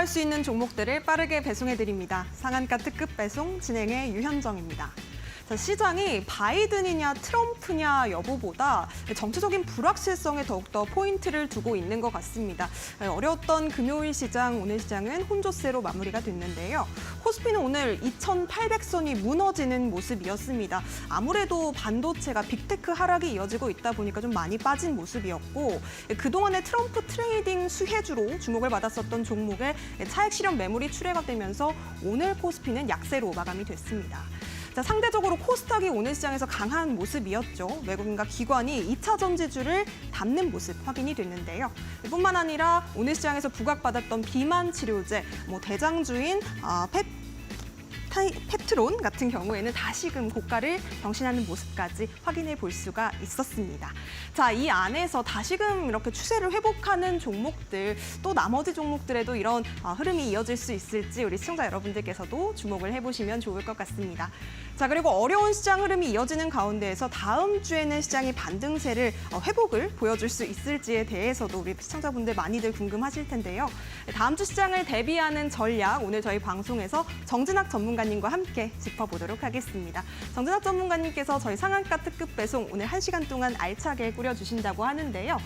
할 수 있는 종목들을 빠르게 배송해드립니다. 상한가 특급 배송 진행의 유현정입니다. 자, 시장이 바이든이냐 트럼프냐 여부보다 정치적인 불확실성에 더욱더 포인트를 두고 있는 것 같습니다. 어려웠던 금요일 시장, 오늘 시장은 혼조세로 마무리가 됐는데요. 코스피는 오늘 2,800선이 무너지는 모습이었습니다. 아무래도 반도체가 빅테크 하락이 이어지고 있다 보니까 좀 많이 빠진 모습이었고, 그동안의 트럼프 트레이딩 수혜주로 주목을 받았었던 종목에 차익 실현 매물이 출회가 되면서 오늘 코스피는 약세로 마감이 됐습니다. 자, 상대적으로 코스닥이 오늘 시장에서 강한 모습이었죠. 외국인과 기관이 2차 전지주를 담는 모습 확인이 됐는데요. 뿐만 아니라 오늘 시장에서 부각받았던 비만 치료제, 대장주인 펩트론 같은 경우에는 다시금 고가를 경신하는 모습까지 확인해 볼 수가 있었습니다. 자, 이 안에서 다시금 이렇게 추세를 회복하는 종목들, 또 나머지 종목들에도 이런 흐름이 이어질 수 있을지 우리 시청자 여러분들께서도 주목을 해보시면 좋을 것 같습니다. 자, 그리고 어려운 시장 흐름이 이어지는 가운데에서 다음 주에는 시장이 반등세를 회복을 보여줄 수 있을지에 대해서도 우리 시청자분들 많이들 궁금하실 텐데요. 다음 주 시장을 대비하는 전략, 오늘 저희 방송에서 정진학 전문가님과 함께 짚어보도록 하겠습니다. 정진학 전문가님께서 저희 상한가 특급 배송 오늘 1시간 동안 알차게 꾸려주신다고 하는데요.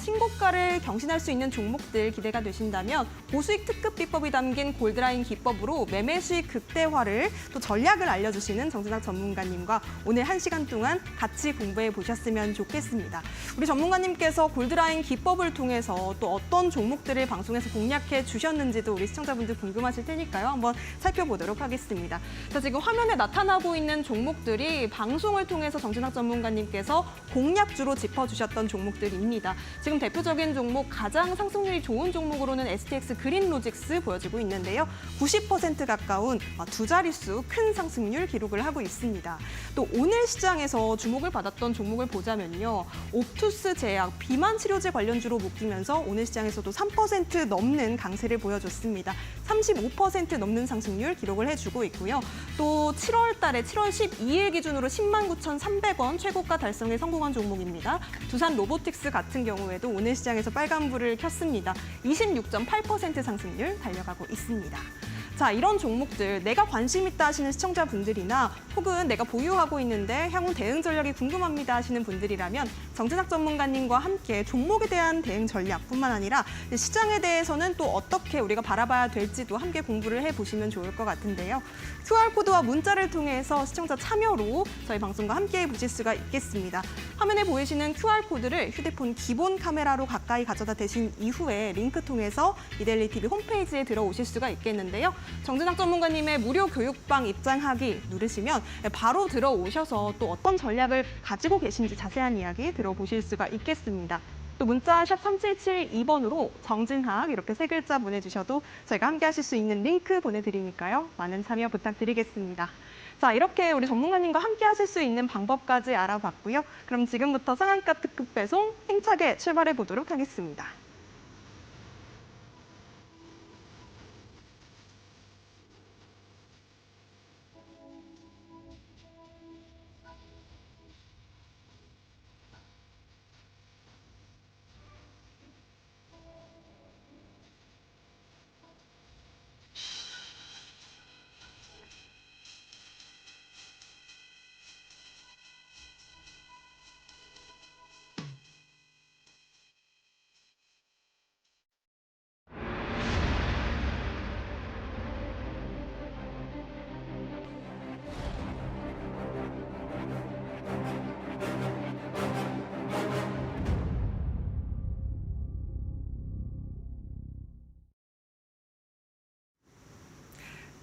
신고가를 경신할 수 있는 종목들 기대가 되신다면 고수익 특급 비법이 담긴 골드라인 기법으로 매매 수익 극대화를 또 전략을 알려주시는 정진학 전문가님과 오늘 1시간 동안 같이 공부해 보셨으면 좋겠습니다. 우리 전문가님께서 골드라인 기법을 통해서 또 어떤 종목들을 방송에서 공략해 주셨는지도 우리 시청자분들 궁금하실 테니까요. 한번 살펴보도록 하겠습니다. 자, 지금 화면에 나타나고 있는 종목들이 방송을 통해서 정진학 전문가님께서 공략주로 짚어주셨던 종목들입니다. 지금 대표적인 종목, 가장 상승률이 좋은 종목으로는 STX 그린로직스 보여지고 있는데요. 90% 가까운 두 자릿수 큰 상승률 기록을 하고 있습니다. 또 오늘 시장에서 주목을 받았던 종목을 보자면요. 옵투스 제약, 비만 치료제 관련주로 묶이면서 오늘 시장에서도 3% 넘는 강세를 보여줬습니다. 35% 넘는 상승률 기록을 해주고 있고요. 또 7월 달에 7월 12일 기준으로 109,300원 최고가 달성에 성공한 종목입니다. 두산 로보틱스 같은 경우에도 오늘 시장에서 빨간불을 켰습니다. 26.8% 상승률 달려가고 있습니다. 자, 이런 종목들 내가 관심 있다 하시는 시청자분들이나 혹은 내가 보유하고 있는데 향후 대응 전략이 궁금합니다 하시는 분들이라면 정진학 전문가님과 함께 종목에 대한 대응 전략뿐만 아니라 시장에 대해서는 또 어떻게 우리가 바라봐야 될지도 함께 공부를 해보시면 좋을 것 같은데요. QR코드와 문자를 통해서 시청자 참여로 저희 방송과 함께 보실 수가 있겠습니다. 화면에 보이시는 QR코드를 휴대폰 기본 카메라로 가까이 가져다 대신 이후에 링크 통해서 이데일리TV 홈페이지에 들어오실 수가 있겠는데요. 정진학 전문가님의 무료 교육방 입장하기 누르시면 바로 들어오셔서 또 어떤 전략을 가지고 계신지 자세한 이야기 들어보실 수가 있겠습니다. 또 문자 샵 3772번으로 정진학 이렇게 3글자 보내주셔도 저희가 함께 하실 수 있는 링크 보내드리니까요. 많은 참여 부탁드리겠습니다. 자, 이렇게 우리 전문가님과 함께 하실 수 있는 방법까지 알아봤고요. 그럼 지금부터 상한가 특급 배송 힘차게 출발해 보도록 하겠습니다.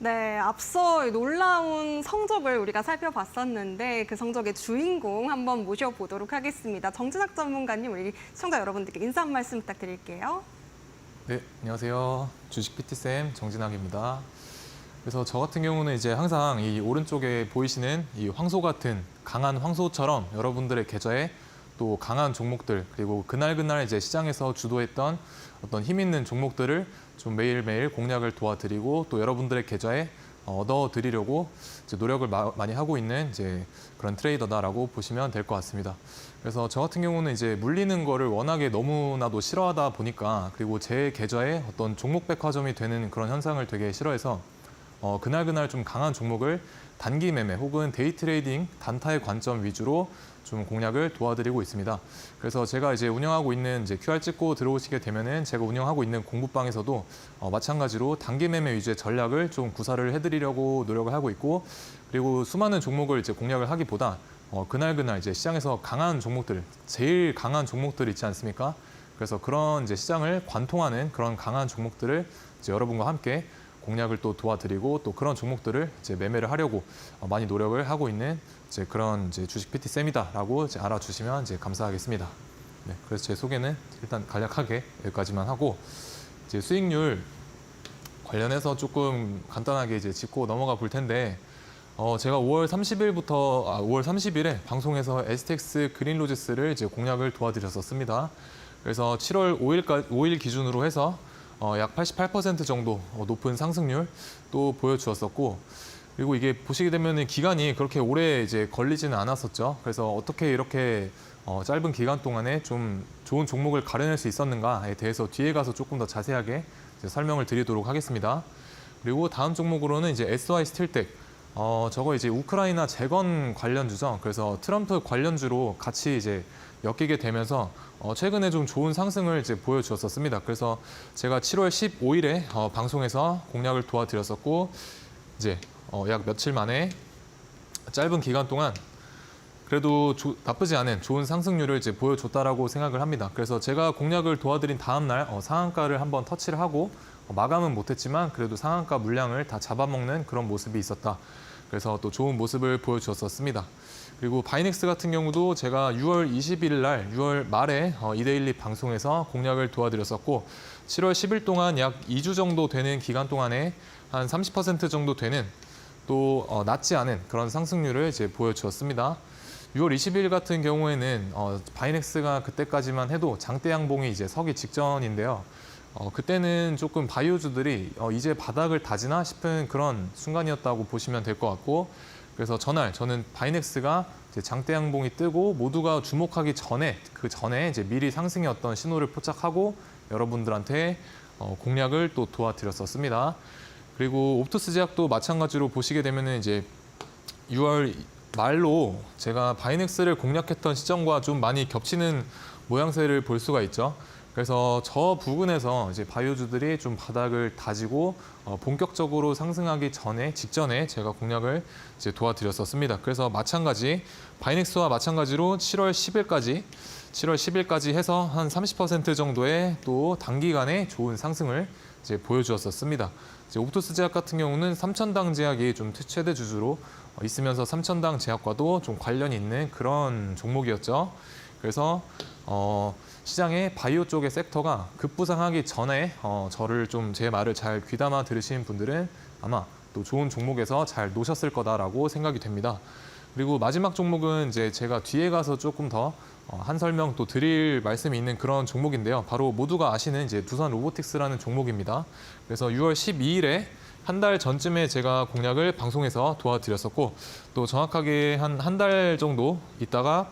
네, 앞서 놀라운 성적을 우리가 살펴봤었는데 그 성적의 주인공 한번 모셔보도록 하겠습니다. 정진학 전문가님, 우리 시청자 여러분들께 인사 한 말씀 부탁드릴게요. 네, 안녕하세요. 주식 PT쌤 정진학입니다. 그래서 저 같은 경우는 이제 항상 이 오른쪽에 보이시는 이 황소 같은 강한 황소처럼 여러분들의 계좌에 또 강한 종목들 그리고 그날 이제 시장에서 주도했던 어떤 힘 있는 종목들을 좀 매일매일 공략을 도와드리고 또 여러분들의 계좌에 얻어드리려고 이제 노력을 많이 하고 있는 이제 그런 트레이더다라고 보시면 될 것 같습니다. 그래서 저 같은 경우는 이제 물리는 거를 워낙에 너무나도 싫어하다 보니까 그리고 제 계좌에 어떤 종목 백화점이 되는 그런 현상을 되게 싫어해서 그날 좀 강한 종목을 단기 매매 혹은 데이 트레이딩 단타의 관점 위주로 좀 공략을 도와드리고 있습니다. 그래서 제가 이제 운영하고 있는 이제 QR 찍고 들어오시게 되면은 제가 운영하고 있는 공부방에서도 마찬가지로 단기 매매 위주의 전략을 좀 구사를 해드리려고 노력을 하고 있고 그리고 수많은 종목을 이제 공략을 하기보다 그날 이제 시장에서 강한 종목들, 제일 강한 종목들 있지 않습니까? 그래서 그런 이제 시장을 관통하는 그런 강한 종목들을 이제 여러분과 함께 공략을 또 도와드리고 또 그런 종목들을 이제 매매를 하려고 많이 노력을 하고 있는 이제 그런 이제 주식 PT 쌤이다라고 이제 알아주시면 이제 감사하겠습니다. 네, 그래서 제 소개는 일단 간략하게 여기까지만 하고 이제 수익률 관련해서 조금 간단하게 이제 짚고 넘어가 볼 텐데 제가 5월 30일에 방송에서 STX 그린로지스를 이제 공략을 도와드렸었습니다. 그래서 7월 5일 기준으로 해서 약 88% 정도 높은 상승률 또 보여주었었고 그리고 이게 보시게 되면 기간이 그렇게 오래 이제 걸리지는 않았었죠. 그래서 어떻게 이렇게 짧은 기간 동안에 좀 좋은 종목을 가려낼 수 있었는가에 대해서 뒤에 가서 조금 더 자세하게 이제 설명을 드리도록 하겠습니다. 그리고 다음 종목으로는 이제 SY 스틸텍. 저거 이제 우크라이나 재건 관련주죠. 그래서 트럼프 관련주로 같이 이제 엮이게 되면서 최근에 좀 좋은 상승을 이제 보여주었었습니다. 그래서 제가 7월 15일에 방송에서 공략을 도와드렸었고 이제 약 며칠 만에 짧은 기간 동안 그래도 나쁘지 않은 좋은 상승률을 이제 보여줬다라고 생각을 합니다. 그래서 제가 공략을 도와드린 다음 날 상한가를 한번 터치를 하고 마감은 못했지만 그래도 상한가 물량을 다 잡아먹는 그런 모습이 있었다. 그래서 또 좋은 모습을 보여주었습니다. 그리고 바이넥스 같은 경우도 제가 6월 21일 날 6월 말에 이데일리 방송에서 공략을 도와드렸었고 7월 10일 동안 약 2주 정도 되는 기간 동안에 한 30% 정도 되는 또 낮지 않은 그런 상승률을 이제 보여주었습니다. 6월 20일 같은 경우에는 바이넥스가 그때까지만 해도 장대 양봉이 이제 서기 직전인데요. 그때는 조금 바이오주들이 이제 바닥을 다지나 싶은 그런 순간이었다고 보시면 될 것 같고 그래서 전날 저는 바이넥스가 이제 장대 양봉이 뜨고 모두가 주목하기 전에 그 전에 이제 미리 상승의 어떤 신호를 포착하고 여러분들한테 공략을 또 도와드렸었습니다. 그리고 옵투스 제약도 마찬가지로 보시게 되면은 이제 6월 말로 제가 바이넥스를 공략했던 시점과 좀 많이 겹치는 모양새를 볼 수가 있죠. 그래서 저 부근에서 이제 바이오주들이 좀 바닥을 다지고 본격적으로 상승하기 직전에 제가 공략을 이제 도와드렸었습니다. 그래서 마찬가지 바이넥스와 마찬가지로 7월 10일까지 해서 한 30% 정도의 또 단기간에 좋은 상승을 이제 보여주었었습니다. 이제 옵토스 제약 같은 경우는 3,000당 제약이 좀 최대 주주로 있으면서 3,000당 제약과도 좀 관련이 있는 그런 종목이었죠. 그래서 시장의 바이오 쪽의 섹터가 급부상하기 전에 저를 좀 제 말을 잘 귀담아 들으신 분들은 아마 또 좋은 종목에서 잘 노셨을 거다라고 생각이 됩니다. 그리고 마지막 종목은 이제 제가 뒤에 가서 조금 더 한 설명 또 드릴 말씀이 있는 그런 종목인데요. 바로 모두가 아시는 이제 두산 로보틱스라는 종목입니다. 그래서 6월 12일에 한 달 전쯤에 제가 공략을 방송에서 도와드렸었고 또 정확하게 한 달 정도 있다가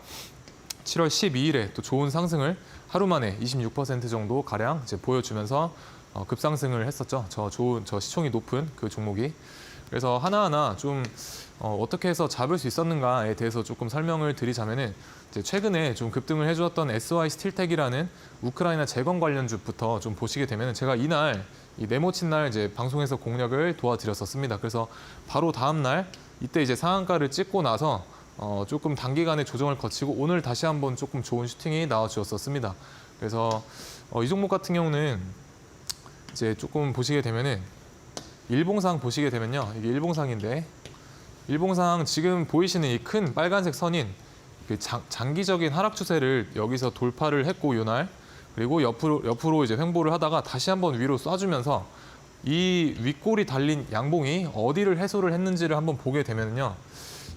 7월 12일에 또 좋은 상승을 하루 만에 26% 정도 가량 이제 보여주면서 급상승을 했었죠. 저 시총이 높은 그 종목이. 그래서 하나하나 좀 어떻게 해서 잡을 수 있었는가에 대해서 조금 설명을 드리자면은 이제 최근에 좀 급등을 해주었던 SY 스틸텍이라는 우크라이나 재건 관련주부터 좀 보시게 되면 제가 이날 이 네모친 날 이제 방송에서 공략을 도와드렸었습니다. 그래서 바로 다음 날 이때 이제 상한가를 찍고 나서 조금 단기간에 조정을 거치고 오늘 다시 한번 조금 좋은 슈팅이 나와주었었습니다. 그래서 이 종목 같은 경우는 이제 조금 보시게 되면은 일봉상 보시게 되면요. 이게 일봉상인데 일봉상 지금 보이시는 이 큰 빨간색 선인 그 장기적인 하락 추세를 여기서 돌파를 했고 요날 그리고 옆으로 이제 횡보를 하다가 다시 한번 위로 쏴주면서 이 윗골이 달린 양봉이 어디를 해소를 했는지를 한번 보게 되면요.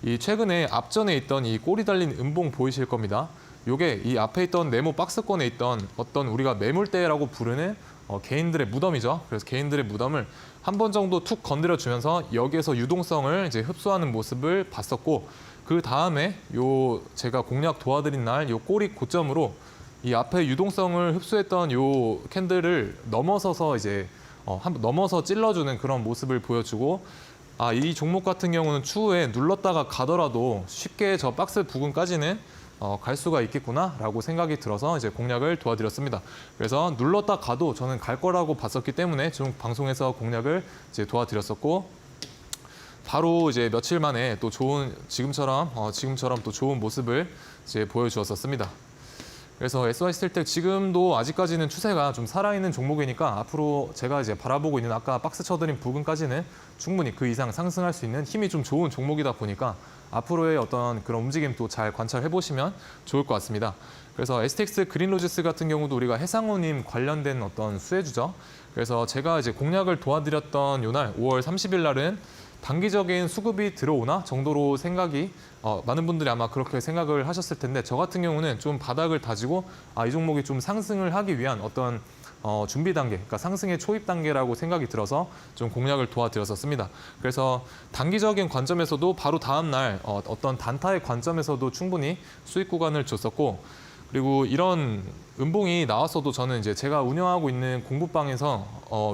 이 최근에 앞전에 있던 이 꼬리 달린 음봉 보이실 겁니다. 요게 이 앞에 있던 네모 박스권에 있던 어떤 우리가 매물대라고 부르는 개인들의 무덤이죠. 그래서 개인들의 무덤을 한 번 정도 툭 건드려 주면서 여기에서 유동성을 이제 흡수하는 모습을 봤었고, 그 다음에 요 제가 공략 도와드린 날 요 꼬리 고점으로 이 앞에 유동성을 흡수했던 요 캔들을 넘어서서 이제 넘어서 찔러주는 그런 모습을 보여주고, 이 종목 같은 경우는 추후에 눌렀다가 가더라도 쉽게 저 박스 부근까지는 갈 수가 있겠구나라고 생각이 들어서 이제 공략을 도와드렸습니다. 그래서 눌렀다 가도 저는 갈 거라고 봤었기 때문에 좀 방송에서 공략을 이제 도와드렸었고, 바로 이제 며칠 만에 또 좋은 지금처럼 또 좋은 모습을 이제 보여주었었습니다. 그래서 SY스틸텍 지금도 아직까지는 추세가 좀 살아있는 종목이니까 앞으로 제가 이제 바라보고 있는 아까 박스 쳐드린 부근까지는 충분히 그 이상 상승할 수 있는 힘이 좀 좋은 종목이다 보니까 앞으로의 어떤 그런 움직임도 잘 관찰해 보시면 좋을 것 같습니다. 그래서 STX 그린로지스 같은 경우도 우리가 해상우님 관련된 어떤 수혜주죠. 그래서 제가 이제 공략을 도와드렸던 요날 5월 30일 날은 단기적인 수급이 들어오나 정도로 생각이 많은 분들이 아마 그렇게 생각을 하셨을 텐데, 저 같은 경우는 좀 바닥을 다지고 이 종목이 좀 상승을 하기 위한 어떤 준비 단계, 그러니까 상승의 초입 단계라고 생각이 들어서 좀 공략을 도와드렸었습니다. 그래서 단기적인 관점에서도 바로 다음 날 어떤 단타의 관점에서도 충분히 수익 구간을 줬었고, 그리고 이런 음봉이 나왔어도 저는 이제 제가 운영하고 있는 공부방에서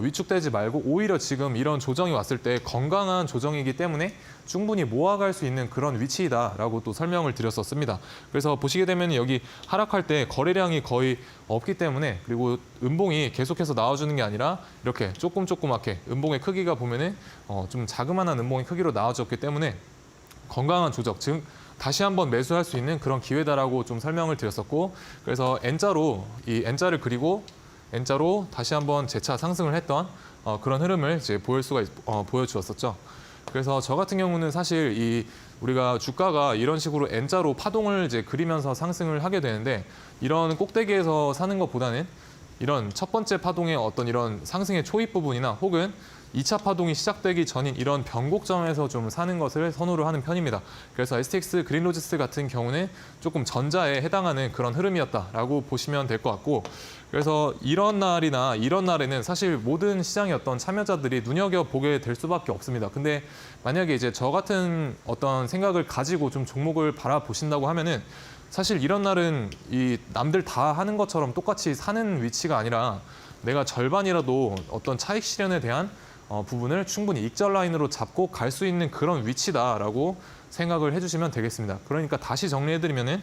위축되지 말고 오히려 지금 이런 조정이 왔을 때 건강한 조정이기 때문에 충분히 모아갈 수 있는 그런 위치이다라고 또 설명을 드렸었습니다. 그래서 보시게 되면 여기 하락할 때 거래량이 거의 없기 때문에, 그리고 음봉이 계속해서 나와주는 게 아니라 이렇게 조그맣게 음봉의 크기가 보면은 좀 자그마한 음봉의 크기로 나와줬기 때문에 건강한 조정, 즉 다시 한번 매수할 수 있는 그런 기회다라고 좀 설명을 드렸었고, 그래서 N자로 이 N자를 그리고 N자로 다시 한번 재차 상승을 했던 그런 흐름을 이제 보여주었었죠. 그래서 저 같은 경우는 사실 우리가 주가가 이런 식으로 N자로 파동을 이제 그리면서 상승을 하게 되는데, 이런 꼭대기에서 사는 것보다는 이런 첫 번째 파동의 어떤 이런 상승의 초입 부분이나 혹은 2차 파동이 시작되기 전인 이런 변곡점에서 좀 사는 것을 선호를 하는 편입니다. 그래서 STX 그린로지스 같은 경우는 조금 전자에 해당하는 그런 흐름이었다라고 보시면 될 것 같고, 그래서 이런 날이나 이런 날에는 사실 모든 시장의 어떤 참여자들이 눈여겨보게 될 수밖에 없습니다. 근데 만약에 이제 저 같은 어떤 생각을 가지고 좀 종목을 바라보신다고 하면은 사실 이런 날은 이 남들 다 하는 것처럼 똑같이 사는 위치가 아니라 내가 절반이라도 어떤 차익 실현에 대한 부분을 충분히 익절 라인으로 잡고 갈 수 있는 그런 위치다라고 생각을 해주시면 되겠습니다. 그러니까 다시 정리해드리면은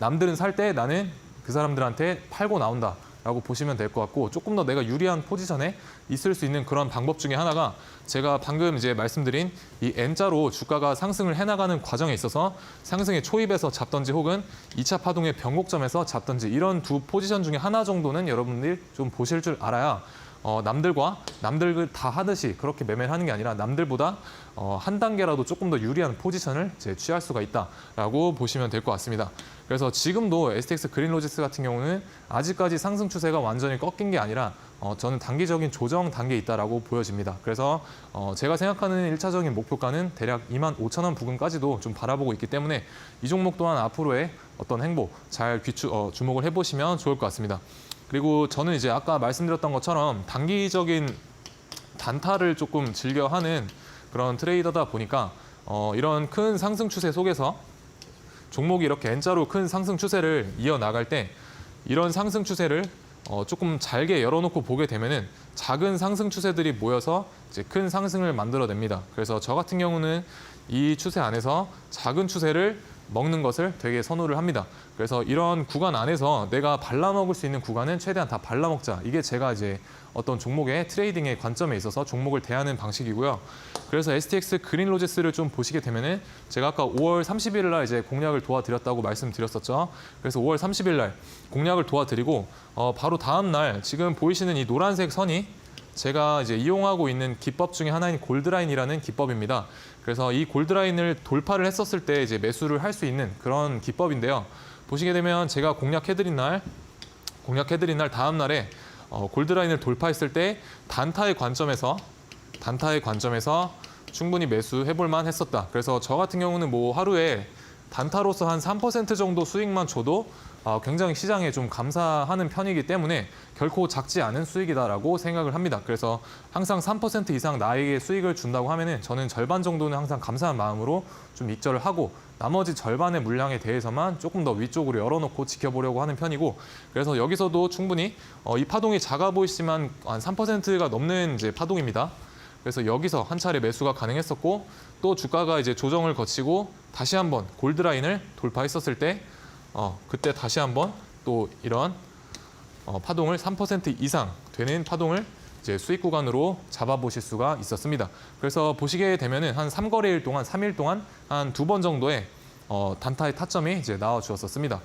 남들은 살 때 나는 그 사람들한테 팔고 나온다라고 보시면 될 것 같고, 조금 더 내가 유리한 포지션에 있을 수 있는 그런 방법 중에 하나가 제가 방금 이제 말씀드린 이 N자로 주가가 상승을 해나가는 과정에 있어서 상승의 초입에서 잡든지 혹은 2차 파동의 변곡점에서 잡든지 이런 두 포지션 중에 하나 정도는 여러분들이 좀 보실 줄 알아야 남들 다 하듯이 그렇게 매매를 하는 게 아니라 남들보다 한 단계라도 조금 더 유리한 포지션을 이제 취할 수가 있다라고 보시면 될 것 같습니다. 그래서 지금도 STX 그린로지스 같은 경우는 아직까지 상승 추세가 완전히 꺾인 게 아니라 저는 단기적인 조정 단계에 있다라고 보여집니다. 그래서 제가 생각하는 1차적인 목표가는 대략 25,000원 부근까지도 좀 바라보고 있기 때문에 이 종목 또한 앞으로의 어떤 행보 잘 주목을 해보시면 좋을 것 같습니다. 그리고 저는 이제 아까 말씀드렸던 것처럼 단기적인 단타를 조금 즐겨하는 그런 트레이더다 보니까 이런 큰 상승 추세 속에서 종목이 이렇게 N자로 큰 상승 추세를 이어나갈 때 이런 상승 추세를 조금 잘게 열어놓고 보게 되면은 작은 상승 추세들이 모여서 이제 큰 상승을 만들어냅니다. 그래서 저 같은 경우는 이 추세 안에서 작은 추세를 먹는 것을 되게 선호를 합니다. 그래서 이런 구간 안에서 내가 발라먹을 수 있는 구간은 최대한 다 발라먹자. 이게 제가 이제 어떤 종목의 트레이딩의 관점에 있어서 종목을 대하는 방식이고요. 그래서 STX 그린로지스를 좀 보시게 되면은 제가 아까 5월 30일 날 이제 공략을 도와드렸다고 말씀드렸었죠. 그래서 5월 30일 날 공략을 도와드리고 바로 다음 날 지금 보이시는 이 노란색 선이 제가 이제 이용하고 있는 기법 중에 하나인 골드라인이라는 기법입니다. 그래서 이 골드라인을 돌파를 했었을 때 이제 매수를 할 수 있는 그런 기법인데요. 보시게 되면 제가 공략해드린 날 다음 날에 골드라인을 돌파했을 때 단타의 관점에서 충분히 매수해볼 만 했었다. 그래서 저 같은 경우는 뭐 하루에 단타로서 한 3% 정도 수익만 줘도 굉장히 시장에 좀 감사하는 편이기 때문에 결코 작지 않은 수익이다라고 생각을 합니다. 그래서 항상 3% 이상 나에게 수익을 준다고 하면은 저는 절반 정도는 항상 감사한 마음으로 좀 익절을 하고 나머지 절반의 물량에 대해서만 조금 더 위쪽으로 열어놓고 지켜보려고 하는 편이고, 그래서 여기서도 충분히 이 파동이 작아 보이지만 한 3%가 넘는 이제 파동입니다. 그래서 여기서 한 차례 매수가 가능했었고, 또 주가가 이제 조정을 거치고 다시 한번 골드라인을 돌파했었을 때 그때 다시 한번 또 이런 파동을 3% 이상 되는 파동을 이제 수익 구간으로 잡아보실 수가 있었습니다. 그래서 보시게 되면은 한 3거래일 동안, 3일 동안 한 2번 정도의 단타의 타점이 이제 나와 주었었습니다.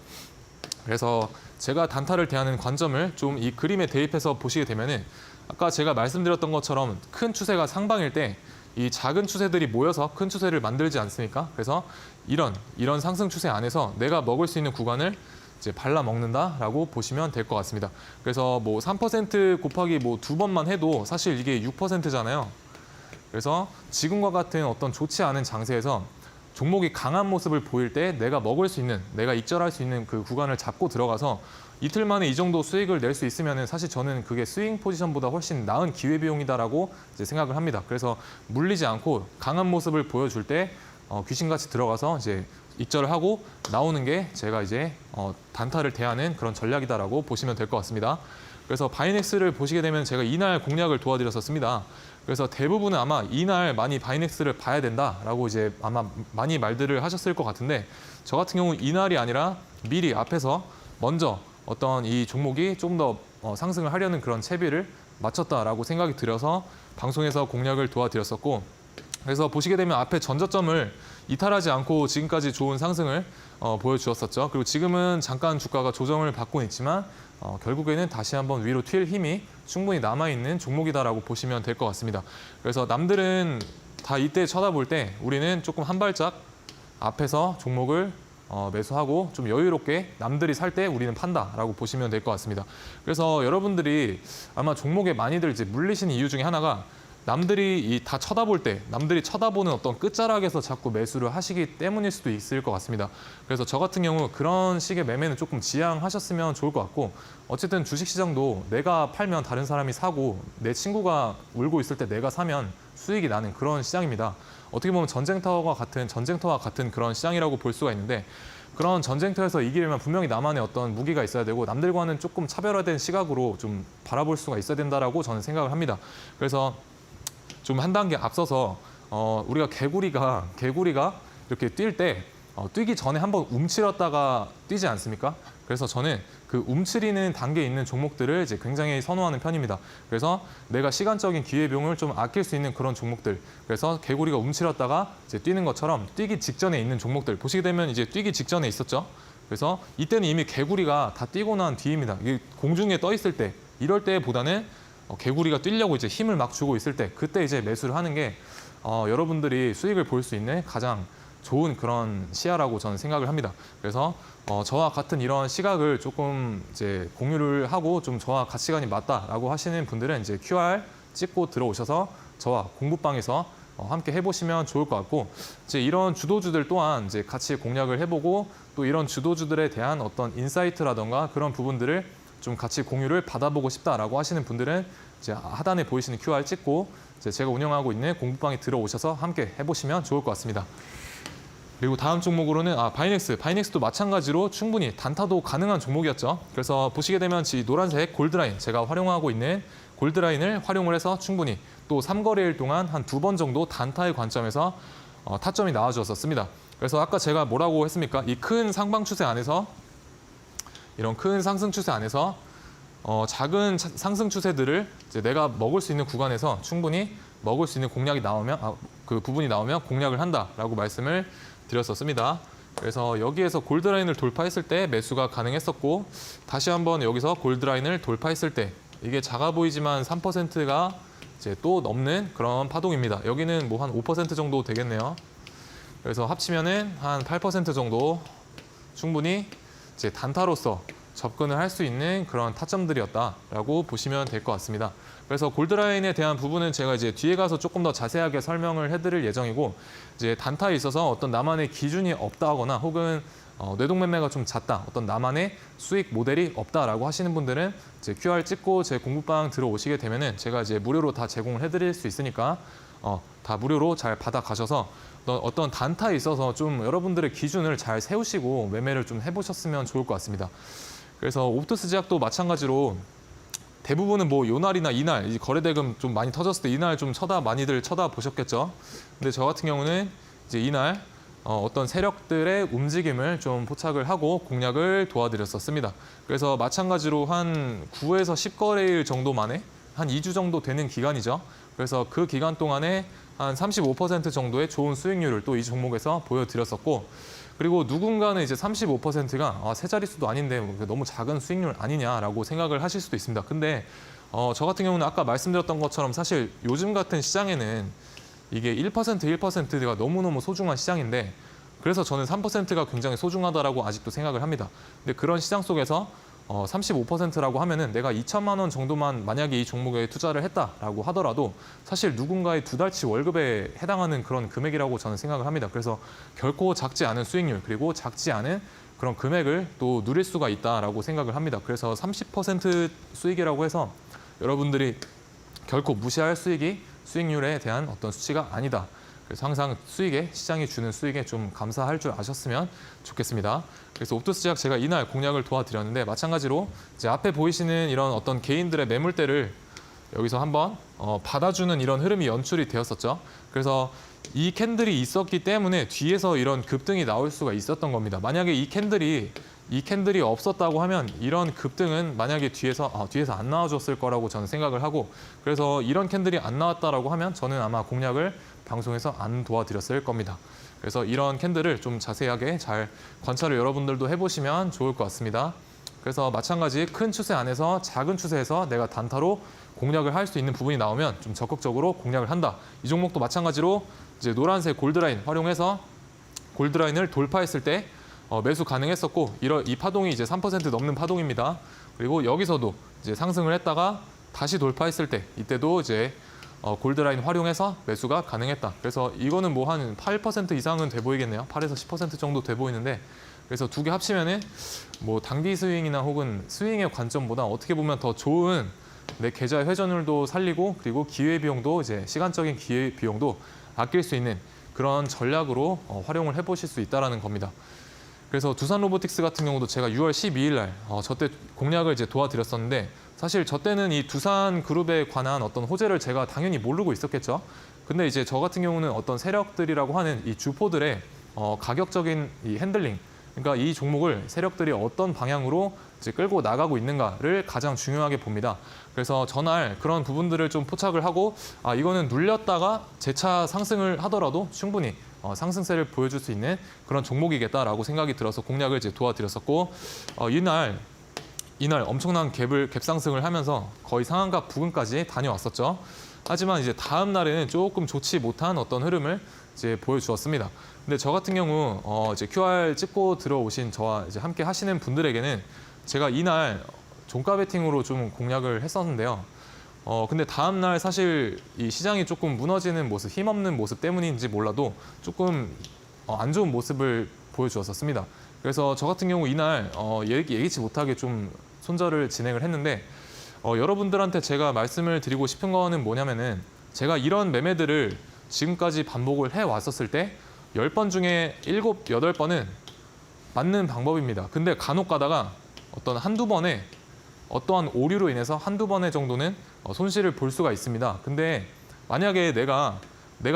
그래서 제가 단타를 대하는 관점을 좀 이 그림에 대입해서 보시게 되면은 아까 제가 말씀드렸던 것처럼 큰 추세가 상방일 때 이 작은 추세들이 모여서 큰 추세를 만들지 않습니까? 그래서 이런 상승 추세 안에서 내가 먹을 수 있는 구간을 이제 발라 먹는다라고 보시면 될 것 같습니다. 그래서 뭐 3% 곱하기 뭐 2번만 해도 사실 이게 6%잖아요. 그래서 지금과 같은 어떤 좋지 않은 장세에서 종목이 강한 모습을 보일 때 내가 먹을 수 있는, 내가 익절할 수 있는 그 구간을 잡고 들어가서 이틀 만에 이 정도 수익을 낼 수 있으면 사실 저는 그게 스윙 포지션보다 훨씬 나은 기회비용이다라고 이제 생각을 합니다. 그래서 물리지 않고 강한 모습을 보여줄 때 귀신같이 들어가서 이제 익절을 하고 나오는 게 제가 이제 단타를 대하는 그런 전략이다라고 보시면 될 것 같습니다. 그래서 바이넥스를 보시게 되면 제가 이날 공략을 도와드렸었습니다. 그래서 대부분은 아마 이날 많이 바이넥스를 봐야 된다라고 이제 아마 많이 말들을 하셨을 것 같은데, 저 같은 경우 이날이 아니라 미리 앞에서 먼저 어떤 이 종목이 좀 더 상승을 하려는 그런 채비를 맞췄다라고 생각이 들어서 방송에서 공략을 도와드렸었고, 그래서 보시게 되면 앞에 전저점을 이탈하지 않고 지금까지 좋은 상승을 보여주었었죠. 그리고 지금은 잠깐 주가가 조정을 받고 있지만 결국에는 다시 한번 위로 튈 힘이 충분히 남아있는 종목이다라고 보시면 될 것 같습니다. 그래서 남들은 다 이때 쳐다볼 때 우리는 조금 한 발짝 앞에서 종목을 매수하고 좀 여유롭게 남들이 살 때 우리는 판다라고 보시면 될 것 같습니다. 그래서 여러분들이 아마 종목에 많이들 이제 물리시는 이유 중에 하나가 남들이 다 쳐다볼 때, 남들이 쳐다보는 어떤 끝자락에서 자꾸 매수를 하시기 때문일 수도 있을 것 같습니다. 그래서 저 같은 경우 그런 식의 매매는 조금 지양하셨으면 좋을 것 같고, 어쨌든 주식시장도 내가 팔면 다른 사람이 사고 내 친구가 울고 있을 때 내가 사면 수익이 나는 그런 시장입니다. 어떻게 보면 전쟁터와 같은 그런 시장이라고 볼 수가 있는데, 그런 전쟁터에서 이기려면 분명히 나만의 어떤 무기가 있어야 되고 남들과는 조금 차별화된 시각으로 좀 바라볼 수가 있어야 된다라고 저는 생각을 합니다. 그래서 좀 한 단계 앞서서 우리가 개구리가 이렇게 뛸 때 뛰기 전에 한번 움츠렸다가 뛰지 않습니까? 그래서 저는 그 움츠리는 단계에 있는 종목들을 이제 굉장히 선호하는 편입니다. 그래서 내가 시간적인 기회비용을 좀 아낄 수 있는 그런 종목들, 그래서 개구리가 움츠렸다가 이제 뛰는 것처럼 뛰기 직전에 있는 종목들 보시게 되면 이제 뛰기 직전에 있었죠. 그래서 이때는 이미 개구리가 다 뛰고 난 뒤입니다. 이게 공중에 떠 있을 때, 이럴 때보다는 개구리가 뛰려고 이제 힘을 막 주고 있을 때, 그때 이제 매수를 하는 게 여러분들이 수익을 볼 수 있는 가장 좋은 그런 시야라고 저는 생각을 합니다. 그래서 저와 같은 이런 시각을 조금 이제 공유를 하고 좀 저와 가치관이 맞다라고 하시는 분들은 이제 QR 찍고 들어오셔서 저와 공부방에서 함께 해보시면 좋을 것 같고, 이제 이런 주도주들 또한 이제 같이 공략을 해보고 또 이런 주도주들에 대한 어떤 인사이트라던가 그런 부분들을 좀 같이 공유를 받아보고 싶다라고 하시는 분들은 이제 하단에 보이시는 QR 찍고 이제 제가 운영하고 있는 공부방에 들어오셔서 함께 해보시면 좋을 것 같습니다. 그리고 다음 종목으로는 바이넥스도 마찬가지로 충분히 단타도 가능한 종목이었죠. 그래서 보시게 되면 이 노란색 골드라인, 제가 활용하고 있는 골드라인을 활용을 해서 충분히 또 3거래일 동안 한 2번 정도 단타의 관점에서 타점이 나와주었습니다. 그래서 아까 제가 뭐라고 했습니까? 이 큰 상방 추세 안에서, 이런 큰 상승 추세 안에서 작은 상승 추세들을 이제 내가 먹을 수 있는 구간에서 충분히 먹을 수 있는 공략이 나오면 그 부분이 나오면 공략을 한다라고 말씀을 드렸었습니다. 그래서 여기에서 골드라인을 돌파했을 때 매수가 가능했었고, 다시 한번 여기서 골드라인을 돌파했을 때 이게 작아 보이지만 3%가 이제 또 넘는 그런 파동입니다. 여기는 뭐 한 5% 정도 되겠네요. 그래서 합치면은 한 8% 정도 충분히 이제 단타로서 접근을 할 수 있는 그런 타점들이었다라고 보시면 될 것 같습니다. 그래서 골드라인에 대한 부분은 제가 이제 뒤에 가서 조금 더 자세하게 설명을 해드릴 예정이고, 이제 단타에 있어서 어떤 나만의 기준이 없다거나 혹은 뇌동 매매가 좀 잦다, 어떤 나만의 수익 모델이 없다라고 하시는 분들은 이제 QR 찍고 제 공부방 들어오시게 되면은 제가 이제 무료로 다 제공을 해드릴 수 있으니까 다 무료로 잘 받아 가셔서 어떤 단타에 있어서 좀 여러분들의 기준을 잘 세우시고 매매를 좀 해보셨으면 좋을 것 같습니다. 그래서 옵토스 제약도 마찬가지로 대부분은 뭐 요날이나 이날, 이 거래대금 좀 많이 터졌을 때 이날 좀 많이들 쳐다보셨겠죠. 근데 저 같은 경우는 이제 이날 어떤 세력들의 움직임을 좀 포착을 하고 공략을 도와드렸었습니다. 그래서 마찬가지로 한 9에서 10거래일 정도 만에 한 2주 정도 되는 기간이죠. 그래서 그 기간 동안에 한 35% 정도의 좋은 수익률을 또 이 종목에서 보여드렸었고, 그리고 누군가는 이제 35%가 세 자릿수도 아닌데 너무 작은 수익률 아니냐라고 생각을 하실 수도 있습니다. 근데 저 같은 경우는 아까 말씀드렸던 것처럼 사실 요즘 같은 시장에는 이게 1%가 너무너무 소중한 시장인데, 그래서 저는 3%가 굉장히 소중하다라고 아직도 생각을 합니다. 근데 그런 시장 속에서 35%라고 하면은 내가 2천만 원 정도만 만약에 이 종목에 투자를 했다라고 하더라도 사실 누군가의 2달치 월급에 해당하는 그런 금액이라고 저는 생각을 합니다. 그래서 결코 작지 않은 수익률, 그리고 작지 않은 그런 금액을 또 누릴 수가 있다라고 생각을 합니다. 그래서 30% 수익이라고 해서 여러분들이 결코 무시할 수익률에 대한 어떤 수치가 아니다. 그래서 항상 시장이 주는 수익에 좀 감사할 줄 아셨으면 좋겠습니다. 그래서 옵토스 제약 제가 이날 공략을 도와드렸는데, 마찬가지로 이제 앞에 보이시는 이런 어떤 개인들의 매물대를 여기서 한번 받아주는 이런 흐름이 연출이 되었었죠. 그래서 이 캔들이 있었기 때문에 뒤에서 이런 급등이 나올 수가 있었던 겁니다. 만약에 이 캔들이 없었다고 하면 이런 급등은 만약에 뒤에서 안 나와줬을 거라고 저는 생각을 하고, 그래서 이런 캔들이 안 나왔다라고 하면 저는 아마 공략을 방송에서 안 도와드렸을 겁니다. 그래서 이런 캔들을 좀 자세하게 잘 관찰을 여러분들도 해보시면 좋을 것 같습니다. 그래서 마찬가지 큰 추세 안에서 작은 추세에서 내가 단타로 공략을 할 수 있는 부분이 나오면 좀 적극적으로 공략을 한다. 이 종목도 마찬가지로 이제 노란색 골드라인 활용해서 골드라인을 돌파했을 때 매수 가능했었고, 이 파동이 이제 3% 넘는 파동입니다. 그리고 여기서도 이제 상승을 했다가 다시 돌파했을 때 이때도 이제 골드라인 활용해서 매수가 가능했다. 그래서 이거는 뭐 한 8% 이상은 돼 보이겠네요. 8에서 10% 정도 돼 보이는데, 그래서 두 개 합치면은 뭐 단기 스윙이나 혹은 스윙의 관점보다 어떻게 보면 더 좋은 내 계좌의 회전율도 살리고, 그리고 기회 비용도 이제 시간적인 기회 비용도 아낄 수 있는 그런 전략으로 활용을 해보실 수 있다라는 겁니다. 그래서 두산 로보틱스 같은 경우도 제가 6월 12일 날 저때 공략을 이제 도와드렸었는데, 사실 저 때는 이 두산 그룹에 관한 어떤 호재를 제가 당연히 모르고 있었겠죠. 근데 이제 저 같은 경우는 어떤 세력들이라고 하는 이 주포들의 가격적인 이 핸들링, 그러니까 이 종목을 세력들이 어떤 방향으로 이제 끌고 나가고 있는가를 가장 중요하게 봅니다. 그래서 전날 그런 부분들을 좀 포착을 하고, 이거는 눌렸다가 재차 상승을 하더라도 충분히 상승세를 보여줄 수 있는 그런 종목이겠다라고 생각이 들어서 공략을 이제 도와드렸었고, 이날 엄청난 갭상승을 하면서 거의 상한가 부근까지 다녀왔었죠. 하지만 이제 다음 날에는 조금 좋지 못한 어떤 흐름을 이제 보여주었습니다. 근데 저 같은 경우 이제 QR 찍고 들어오신 저와 이제 함께 하시는 분들에게는 제가 이날 종가 베팅으로 좀 공략을 했었는데요. 근데 다음 날 사실 이 시장이 조금 무너지는 모습, 힘없는 모습 때문인지 몰라도 조금 안 좋은 모습을 보여주었습니다. 그래서 저 같은 경우 이날 예기치 못하게 좀 손절을 진행을 했는데, 여러분들한테 제가 말씀을 드리고 싶은 거는 뭐냐면은, 제가 이런 매매들을 지금까지 반복을 해왔었을 때 10번 중에 7, 8번은 맞는 방법입니다. 근데 간혹 가다가 한두 번에 어떠한 오류로 인해서 한두 번의 정도는 손실을 볼 수가 있습니다. 근데 만약에 내가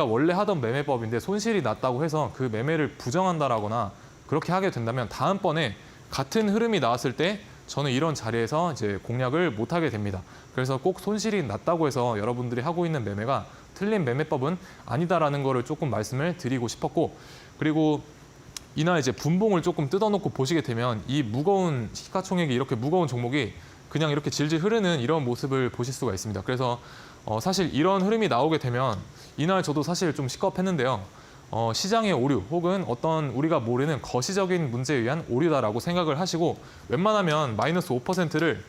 원래 하던 매매법인데 손실이 났다고 해서 그 매매를 부정한다라거나 그렇게 하게 된다면 다음번에 같은 흐름이 나왔을 때 저는 이런 자리에서 이제 공략을 못 하게 됩니다. 그래서 꼭 손실이 났다고 해서 여러분들이 하고 있는 매매가 틀린 매매법은 아니다라는 거를 조금 말씀을 드리고 싶었고, 그리고 이날 이제 분봉을 조금 뜯어놓고 보시게 되면 이 무거운 시가총액이 이렇게 무거운 종목이 그냥 이렇게 질질 흐르는 이런 모습을 보실 수가 있습니다. 그래서 사실 이런 흐름이 나오게 되면 이날 저도 사실 좀 시겁했는데요. 시장의 오류 혹은 어떤 우리가 모르는 거시적인 문제에 의한 오류다라고 생각을 하시고, 웬만하면 마이너스 5%를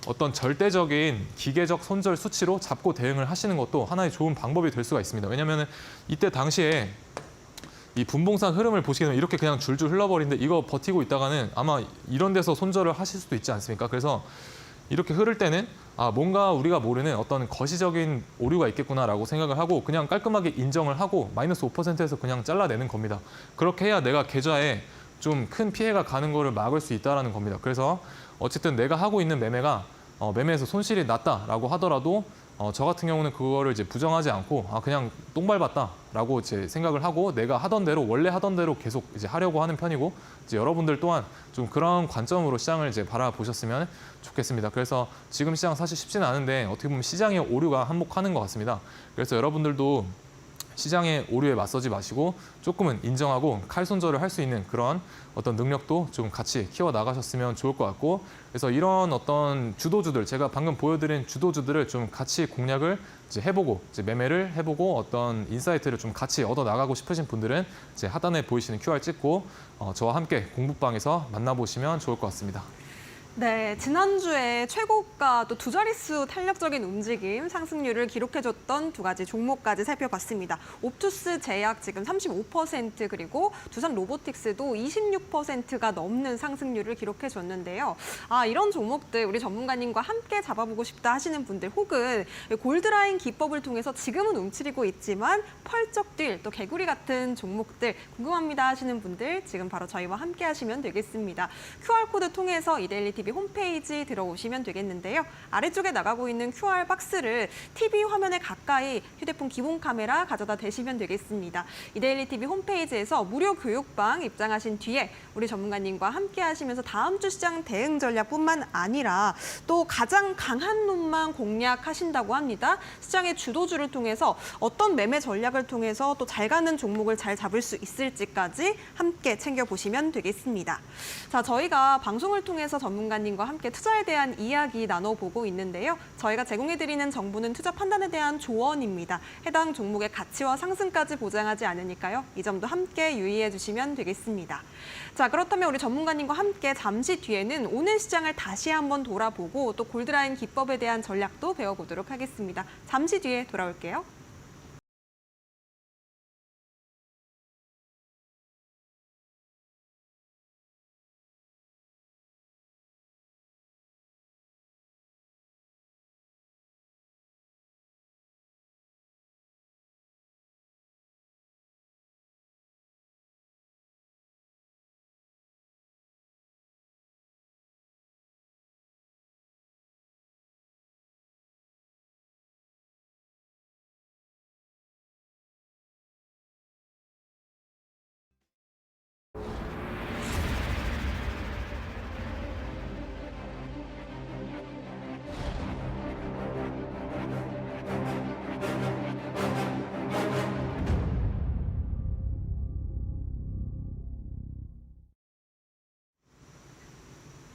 어떤 절대적인 기계적 손절 수치로 잡고 대응을 하시는 것도 하나의 좋은 방법이 될 수가 있습니다. 왜냐하면 이때 당시에 이 분봉상 흐름을 보시게 되면 이렇게 그냥 줄줄 흘러버리는데 이거 버티고 있다가는 아마 이런 데서 손절을 하실 수도 있지 않습니까? 그래서 이렇게 흐를 때는 뭔가 우리가 모르는 어떤 거시적인 오류가 있겠구나라고 생각을 하고 그냥 깔끔하게 인정을 하고 마이너스 5%에서 그냥 잘라내는 겁니다. 그렇게 해야 내가 계좌에 좀 큰 피해가 가는 거를 막을 수 있다는 겁니다. 그래서 어쨌든 내가 하고 있는 매매가 매매에서 손실이 났다라고 하더라도 저 같은 경우는 그거를 이제 부정하지 않고 그냥 똥 밟았다라고 이제 생각을 하고 내가 하던 대로 원래 하던 대로 계속 이제 하려고 하는 편이고 이제 여러분들 또한 좀 그런 관점으로 시장을 이제 바라보셨으면 좋겠습니다. 그래서 지금 시장 사실 쉽지는 않은데 어떻게 보면 시장의 오류가 한몫하는 것 같습니다. 그래서 여러분들도 시장의 오류에 맞서지 마시고 조금은 인정하고 칼 손절을 할 수 있는 그런 어떤 능력도 좀 같이 키워 나가셨으면 좋을 것 같고 그래서 이런 어떤 주도주들 제가 방금 보여드린 주도주들을 좀 같이 공략을 이제 해보고 이제 매매를 해보고 어떤 인사이트를 좀 같이 얻어 나가고 싶으신 분들은 이제 하단에 보이시는 QR 찍고 저와 함께 공부방에서 만나보시면 좋을 것 같습니다. 네, 지난주에 최고가 또 두 자릿수 탄력적인 움직임, 상승률을 기록해줬던 두 가지 종목까지 살펴봤습니다. 옵투스 제약 지금 35% 그리고 두산 로보틱스도 26%가 넘는 상승률을 기록해줬는데요. 이런 종목들 우리 전문가님과 함께 잡아보고 싶다 하시는 분들 혹은 골드라인 기법을 통해서 지금은 움츠리고 있지만 펄쩍 뛸 또 개구리 같은 종목들 궁금합니다 하시는 분들 지금 바로 저희와 함께 하시면 되겠습니다. QR코드 통해서 이데일리 TV 홈페이지 들어오시면 되겠는데요. 아래쪽에 나가고 있는 QR 박스를 TV 화면에 가까이 휴대폰 기본 카메라 가져다 대시면 되겠습니다. 이데일리 TV 홈페이지에서 무료 교육방 입장하신 뒤에 우리 전문가님과 함께 하시면서 다음 주 시장 대응 전략뿐만 아니라 또 가장 강한 놈만 공략하신다고 합니다. 시장의 주도주를 통해서 어떤 매매 전략을 통해서 또 잘 가는 종목을 잘 잡을 수 있을지까지 함께 챙겨보시면 되겠습니다. 자, 저희가 방송을 통해서 전문가님과 함께 투자에 대한 이야기 나눠보고 있는데요. 저희가 제공해드리는 정보는 투자 판단에 대한 조언입니다. 해당 종목의 가치와 상승까지 보장하지 않으니까요. 이 점도 함께 유의해 주시면 되겠습니다. 자, 그렇다면 우리 전문가님과 함께 잠시 뒤에는 오늘 시장을 다시 한번 돌아보고 또 골드라인 기법에 대한 전략도 배워보도록 하겠습니다. 잠시 뒤에 돌아올게요.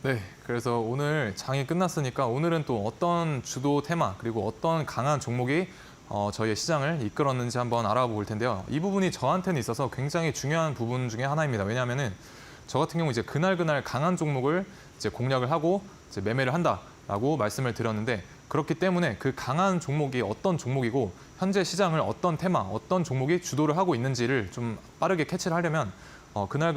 네, 그래서 오늘 장이 끝났으니까 오늘은 또 어떤 주도 테마 그리고 어떤 강한 종목이 저희의 시장을 이끌었는지 한번 알아볼 텐데요. 이 부분이 저한테는 있어서 굉장히 중요한 부분 중에 하나입니다. 왜냐하면은 저 같은 경우 이제 그날 강한 종목을 이제 공략을 하고 이제 매매를 한다라고 말씀을 드렸는데 그렇기 때문에 그 강한 종목이 어떤 종목이고 현재 시장을 어떤 테마, 어떤 종목이 주도를 하고 있는지를 좀 빠르게 캐치를 하려면 그날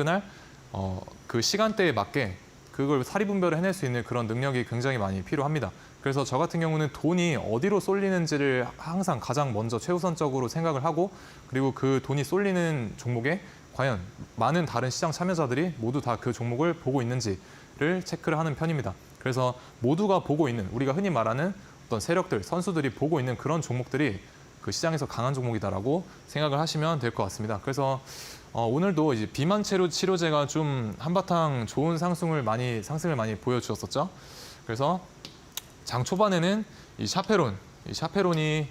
그 시간대에 맞게 그걸 사리분별을 해낼 수 있는 그런 능력이 굉장히 많이 필요합니다. 그래서 저 같은 경우는 돈이 어디로 쏠리는지를 항상 가장 먼저 최우선적으로 생각을 하고 그리고 그 돈이 쏠리는 종목에 과연 많은 다른 시장 참여자들이 모두 다 그 종목을 보고 있는지를 체크를 하는 편입니다. 그래서 모두가 보고 있는 우리가 흔히 말하는 어떤 세력들, 선수들이 보고 있는 그런 종목들이 그 시장에서 강한 종목이다라고 생각을 하시면 될 것 같습니다. 그래서 오늘도 이제 비만 치료제가 좀 한바탕 좋은 상승을 많이 보여주었었죠. 그래서 장 초반에는 이 샤페론이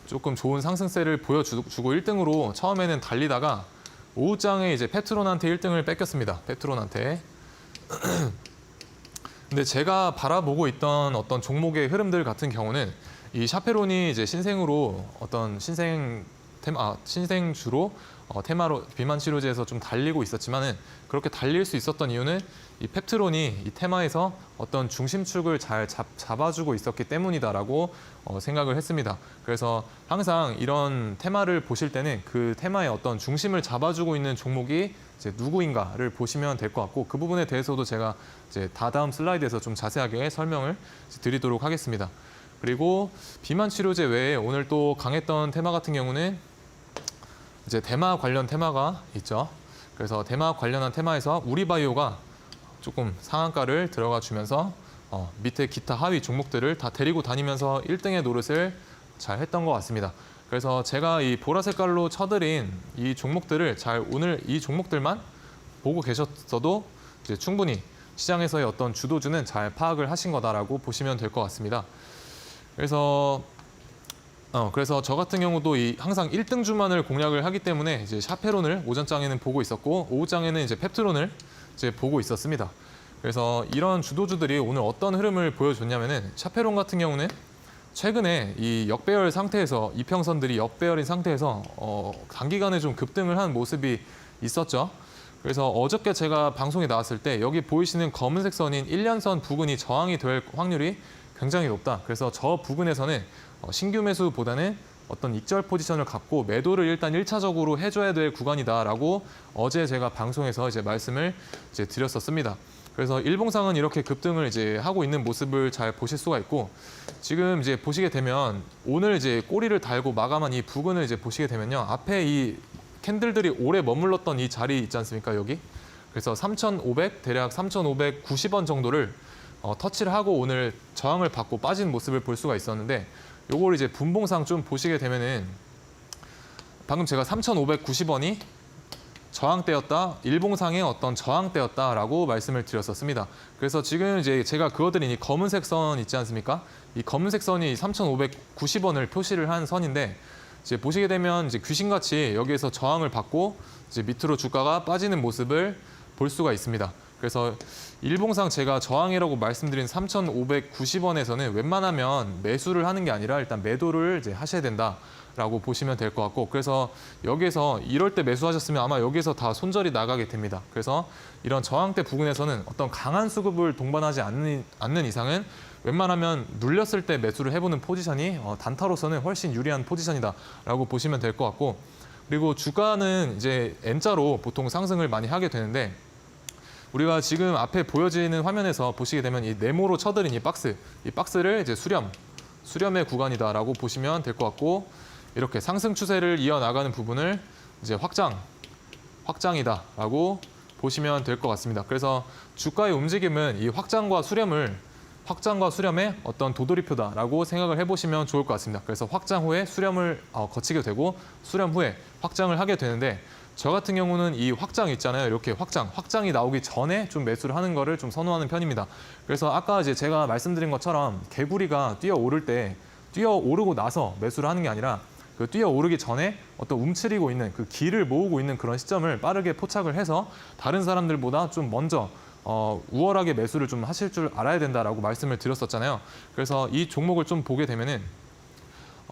조금 좋은 상승세를 보여주고 1등으로 처음에는 달리다가 오후장에 이제 페트론한테 1등을 뺏겼습니다. 페트론한테. 근데 제가 바라보고 있던 어떤 종목의 흐름들 같은 경우는 이 샤페론이 이제 신생으로 어떤 신생 신생주로 테마로 비만 치료제에서 좀 달리고 있었지만은 그렇게 달릴 수 있었던 이유는 이 펩트론이 이 테마에서 어떤 중심축을 잘 잡아주고 있었기 때문이다라고 생각을 했습니다. 그래서 항상 이런 테마를 보실 때는 그 테마의 어떤 중심을 잡아주고 있는 종목이 이제 누구인가를 보시면 될 것 같고, 그 부분에 대해서도 제가 이제 다음 슬라이드에서 좀 자세하게 설명을 드리도록 하겠습니다. 그리고 비만 치료제 외에 오늘 또 강했던 테마 같은 경우는 이제 대마 관련 테마가 있죠. 그래서 대마 관련한 테마에서 우리바이오가 조금 상한가를 들어가 주면서 밑에 기타 하위 종목들을 다 데리고 다니면서 1등의 노릇을 잘 했던 것 같습니다. 그래서 제가 이 보라 색깔로 쳐드린 이 종목들을 잘 오늘 이 종목들만 보고 계셨어도 이제 충분히 시장에서의 어떤 주도주는 잘 파악을 하신 거다라고 보시면 될 것 같습니다. 그래서 저 같은 경우도 항상 1등주만을 공략을 하기 때문에 이제 샤페론을 오전장에는 보고 있었고, 오후장에는 이제 펩트론을 이제 보고 있었습니다. 그래서 이런 주도주들이 오늘 어떤 흐름을 보여줬냐면은, 샤페론 같은 경우는 최근에 이 역배열 상태에서 이평선들이 역배열인 상태에서 단기간에 좀 급등을 한 모습이 있었죠. 그래서 어저께 제가 방송에 나왔을 때 여기 보이시는 검은색 선인 1년선 부근이 저항이 될 확률이 굉장히 높다. 그래서 저 부근에서는 신규 매수보다는 어떤 익절 포지션을 갖고 매도를 일단 1차적으로 해줘야 될 구간이다라고 어제 제가 방송에서 이제 말씀을 이제 드렸었습니다. 그래서 일봉상은 이렇게 급등을 이제 하고 있는 모습을 잘 보실 수가 있고, 지금 이제 보시게 되면 오늘 이제 꼬리를 달고 마감한 이 부근을 이제 보시게 되면요, 앞에 이 캔들들이 오래 머물렀던 이 자리 있지 않습니까, 여기? 그래서 3,500 대략 3,590원 정도를 터치를 하고 오늘 저항을 받고 빠진 모습을 볼 수가 있었는데, 요걸 이제 분봉상 좀 보시게 되면은 방금 제가 3,590원이 저항대였다, 일봉상의 어떤 저항대였다라고 말씀을 드렸었습니다. 그래서 지금 이제 제가 그어드린 이 검은색 선 있지 않습니까? 이 검은색 선이 3,590원을 표시를 한 선인데, 이제 보시게 되면 이제 귀신같이 여기에서 저항을 받고 이제 밑으로 주가가 빠지는 모습을 볼 수가 있습니다. 그래서 일봉상 제가 저항이라고 말씀드린 3,590원에서는 웬만하면 매수를 하는 게 아니라 일단 매도를 이제 하셔야 된다라고 보시면 될 것 같고, 그래서 여기에서 이럴 때 매수하셨으면 아마 여기에서 다 손절이 나가게 됩니다. 그래서 이런 저항대 부근에서는 어떤 강한 수급을 동반하지 않는 이상은 웬만하면 눌렸을 때 매수를 해보는 포지션이 단타로서는 훨씬 유리한 포지션이다라고 보시면 될 것 같고, 그리고 주가는 이제 N자로 보통 상승을 많이 하게 되는데, 우리가 지금 앞에 보여지는 화면에서 보시게 되면 이 네모로 쳐드린 이 박스를 이제 수렴의 구간이다라고 보시면 될 것 같고, 이렇게 상승 추세를 이어나가는 부분을 이제 확장이다라고 보시면 될 것 같습니다. 그래서 주가의 움직임은 이 확장과 수렴의 어떤 도돌이표다라고 생각을 해보시면 좋을 것 같습니다. 그래서 확장 후에 수렴을 거치게 되고, 수렴 후에 확장을 하게 되는데, 저 같은 경우는 이 확장 있잖아요. 이렇게 확장이 나오기 전에 좀 매수를 하는 거를 좀 선호하는 편입니다. 그래서 아까 이제 제가 말씀드린 것처럼 개구리가 뛰어오르고 나서 매수를 하는 게 아니라 그 뛰어오르기 전에 어떤 움츠리고 있는 그 기를 모으고 있는 그런 시점을 빠르게 포착을 해서 다른 사람들보다 좀 먼저 우월하게 매수를 좀 하실 줄 알아야 된다라고 말씀을 드렸었잖아요. 그래서 이 종목을 좀 보게 되면은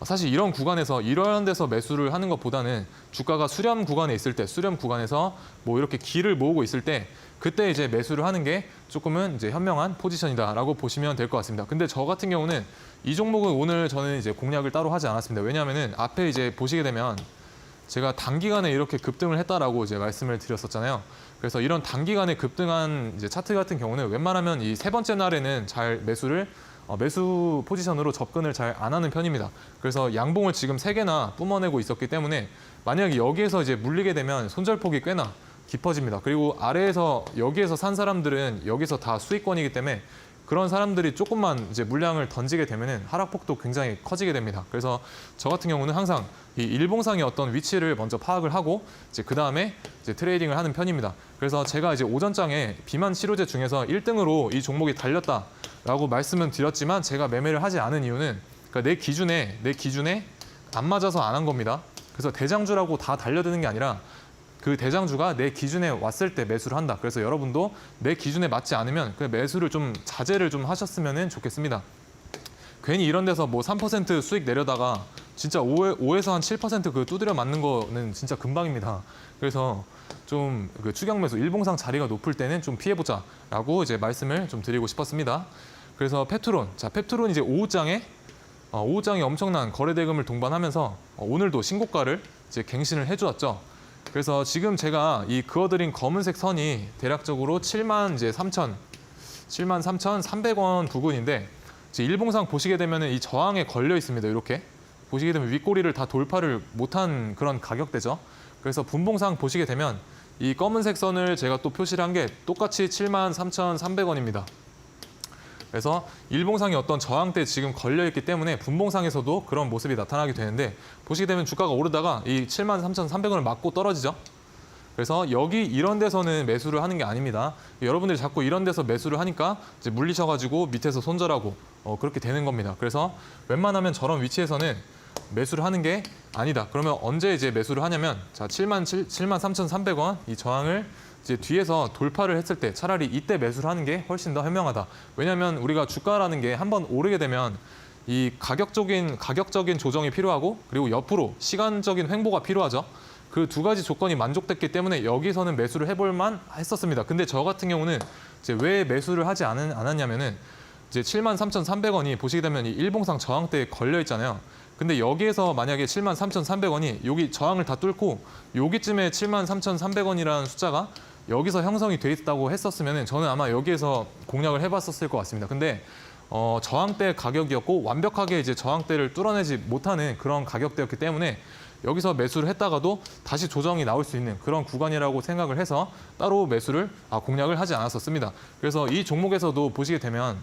사실 이런 구간에서 이런 데서 매수를 하는 것보다는 주가가 수렴 구간에 있을 때, 수렴 구간에서 뭐 이렇게 기를 모으고 있을 때 그때 이제 매수를 하는 게 조금은 이제 현명한 포지션이다라고 보시면 될 것 같습니다. 근데 저 같은 경우는 이 종목은 오늘 저는 이제 공략을 따로 하지 않았습니다. 왜냐하면은 앞에 이제 보시게 되면 제가 단기간에 이렇게 급등을 했다라고 이제 말씀을 드렸었잖아요. 그래서 이런 단기간에 급등한 이제 차트 같은 경우는 웬만하면 이 세 번째 날에는 잘 매수 포지션으로 접근을 잘 안 하는 편입니다. 그래서 양봉을 지금 3개나 뿜어내고 있었기 때문에 만약에 여기에서 이제 물리게 되면 손절폭이 꽤나 깊어집니다. 그리고 아래에서 여기에서 산 사람들은 여기서 다 수익권이기 때문에 그런 사람들이 조금만 이제 물량을 던지게 되면은 하락폭도 굉장히 커지게 됩니다. 그래서 저 같은 경우는 항상 이 일봉상의 어떤 위치를 먼저 파악을 하고 이제 그 다음에 이제 트레이딩을 하는 편입니다. 그래서 제가 이제 오전장에 비만 치료제 중에서 1등으로 이 종목이 달렸다라고 말씀은 드렸지만 제가 매매를 하지 않은 이유는 그러니까 내 기준에 안 맞아서 안 한 겁니다. 그래서 대장주라고 다 달려드는 게 아니라 그 대장주가 내 기준에 왔을 때 매수를 한다. 그래서 여러분도 내 기준에 맞지 않으면 그 매수를 좀 자제를 좀 하셨으면 좋겠습니다. 괜히 이런 데서 뭐 3% 수익 내려다가 진짜 5에서 한 7%그 두드려 맞는 거는 진짜 금방입니다. 그래서 좀 그 추격 매수, 일봉상 자리가 높을 때는 좀 피해보자라고 이제 말씀을 좀 드리고 싶었습니다. 그래서 펩트론, 자 펩트론 이제 오후장에 엄청난 거래 대금을 동반하면서 오늘도 신고가를 이제 갱신을 해주었죠. 그래서 지금 제가 이 그어드린 검은색 선이 대략적으로 73,300원 부근인데 이제 일봉상 보시게 되면 이 저항에 걸려 있습니다. 이렇게 보시게 되면 윗꼬리를 다 돌파를 못한 그런 가격대죠. 그래서 분봉상 보시게 되면 이 검은색 선을 제가 또 표시를 한 게 똑같이 73,300원입니다. 그래서 일봉상이 어떤 저항대에 지금 걸려있기 때문에 분봉상에서도 그런 모습이 나타나게 되는데 보시게 되면 주가가 오르다가 이 73,300원을 맞고 떨어지죠. 그래서 여기 이런 데서는 매수를 하는 게 아닙니다. 여러분들이 자꾸 이런 데서 매수를 하니까 이제 물리셔가지고 밑에서 손절하고 그렇게 되는 겁니다. 그래서 웬만하면 저런 위치에서는 매수를 하는 게 아니다. 그러면 언제 이제 매수를 하냐면 자 73,300원 이 저항을 이제 뒤에서 돌파를 했을 때 차라리 이때 매수를 하는 게 훨씬 더 현명하다. 왜냐하면 우리가 주가라는 게 한번 오르게 되면 이 가격적인 조정이 필요하고 그리고 옆으로 시간적인 횡보가 필요하죠. 그 두 가지 조건이 만족됐기 때문에 여기서는 매수를 해볼 만 했었습니다. 근데 저 같은 경우는 이제 왜 매수를 하지 않았냐면은 이제 73,300원이 보시게 되면 이 일봉상 저항대에 걸려 있잖아요. 근데 여기에서 만약에 73,300원이 여기 저항을 다 뚫고 여기쯤에 73,300원이라는 숫자가 여기서 형성이 돼 있다고 했었으면 저는 아마 여기에서 공략을 해봤었을 것 같습니다. 근데 저항대 가격이었고 완벽하게 이제 저항대를 뚫어내지 못하는 그런 가격대였기 때문에 여기서 매수를 했다가도 다시 조정이 나올 수 있는 그런 구간이라고 생각을 해서 따로 매수를 공략을 하지 않았었습니다. 그래서 이 종목에서도 보시게 되면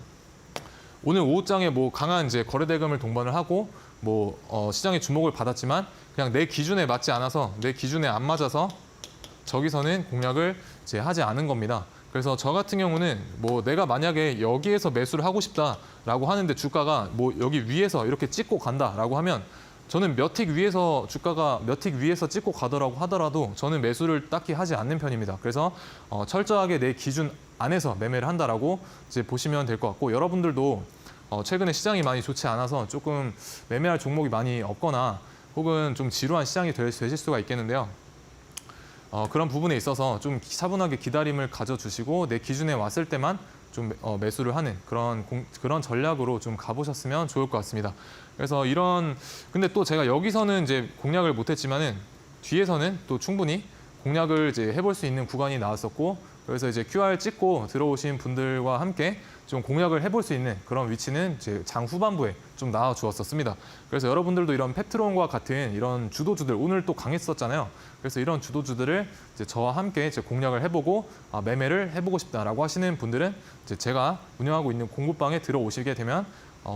오늘 오후장에 뭐 강한 이제 거래 대금을 동반을 하고 시장의 주목을 받았지만 그냥 내 기준에 맞지 않아서 내 기준에 안 맞아서 저기서는 공략을 이제 하지 않은 겁니다. 그래서 저 같은 경우는 내가 만약에 여기에서 매수를 하고 싶다라고 하는데 주가가 여기 위에서 이렇게 찍고 간다라고 하면 저는 몇 틱 위에서 주가가 몇 틱 위에서 찍고 가더라고 하더라도 저는 매수를 딱히 하지 않는 편입니다. 그래서 철저하게 내 기준 안에서 매매를 한다라고 이제 보시면 될 것 같고 여러분들도 최근에 시장이 많이 좋지 않아서 조금 매매할 종목이 많이 없거나 혹은 좀 지루한 시장이 되실 수가 있겠는데요. 그런 부분에 있어서 좀 차분하게 기다림을 가져주시고 내 기준에 왔을 때만 좀 매수를 하는 그런 전략으로 좀 가보셨으면 좋을 것 같습니다. 그래서 근데 또 제가 여기서는 이제 공략을 못했지만은 뒤에서는 또 충분히 공략을 이제 해볼 수 있는 구간이 나왔었고 그래서 이제 QR 찍고 들어오신 분들과 함께 좀 공략을 해볼 수 있는 그런 위치는 이제 장 후반부에 좀 나와 주었었습니다. 그래서 여러분들도 이런 펩트론과 같은 이런 주도주들 오늘 또 강했었잖아요. 그래서 이런 주도주들을 이제 저와 함께 이제 공략을 해보고 매매를 해보고 싶다라고 하시는 분들은 이제 제가 운영하고 있는 공부방에 들어오시게 되면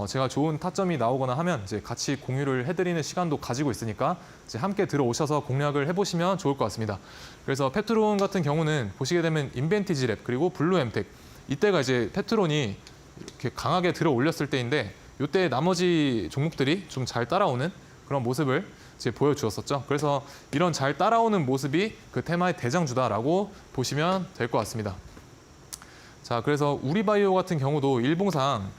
제가 좋은 타점이 나오거나 하면 이제 같이 공유를 해드리는 시간도 가지고 있으니까 이제 함께 들어오셔서 공략을 해보시면 좋을 것 같습니다. 그래서 펩트론 같은 경우는 보시게 되면 인벤티지 랩 그리고 블루 엠텍 이때가 이제 펩트론이 이렇게 강하게 들어 올렸을 때인데 이때 나머지 종목들이 좀 잘 따라오는 그런 모습을 이제 보여주었었죠. 그래서 이런 잘 따라오는 모습이 그 테마의 대장주다라고 보시면 될 것 같습니다. 자, 그래서 우리바이오 같은 경우도 일봉상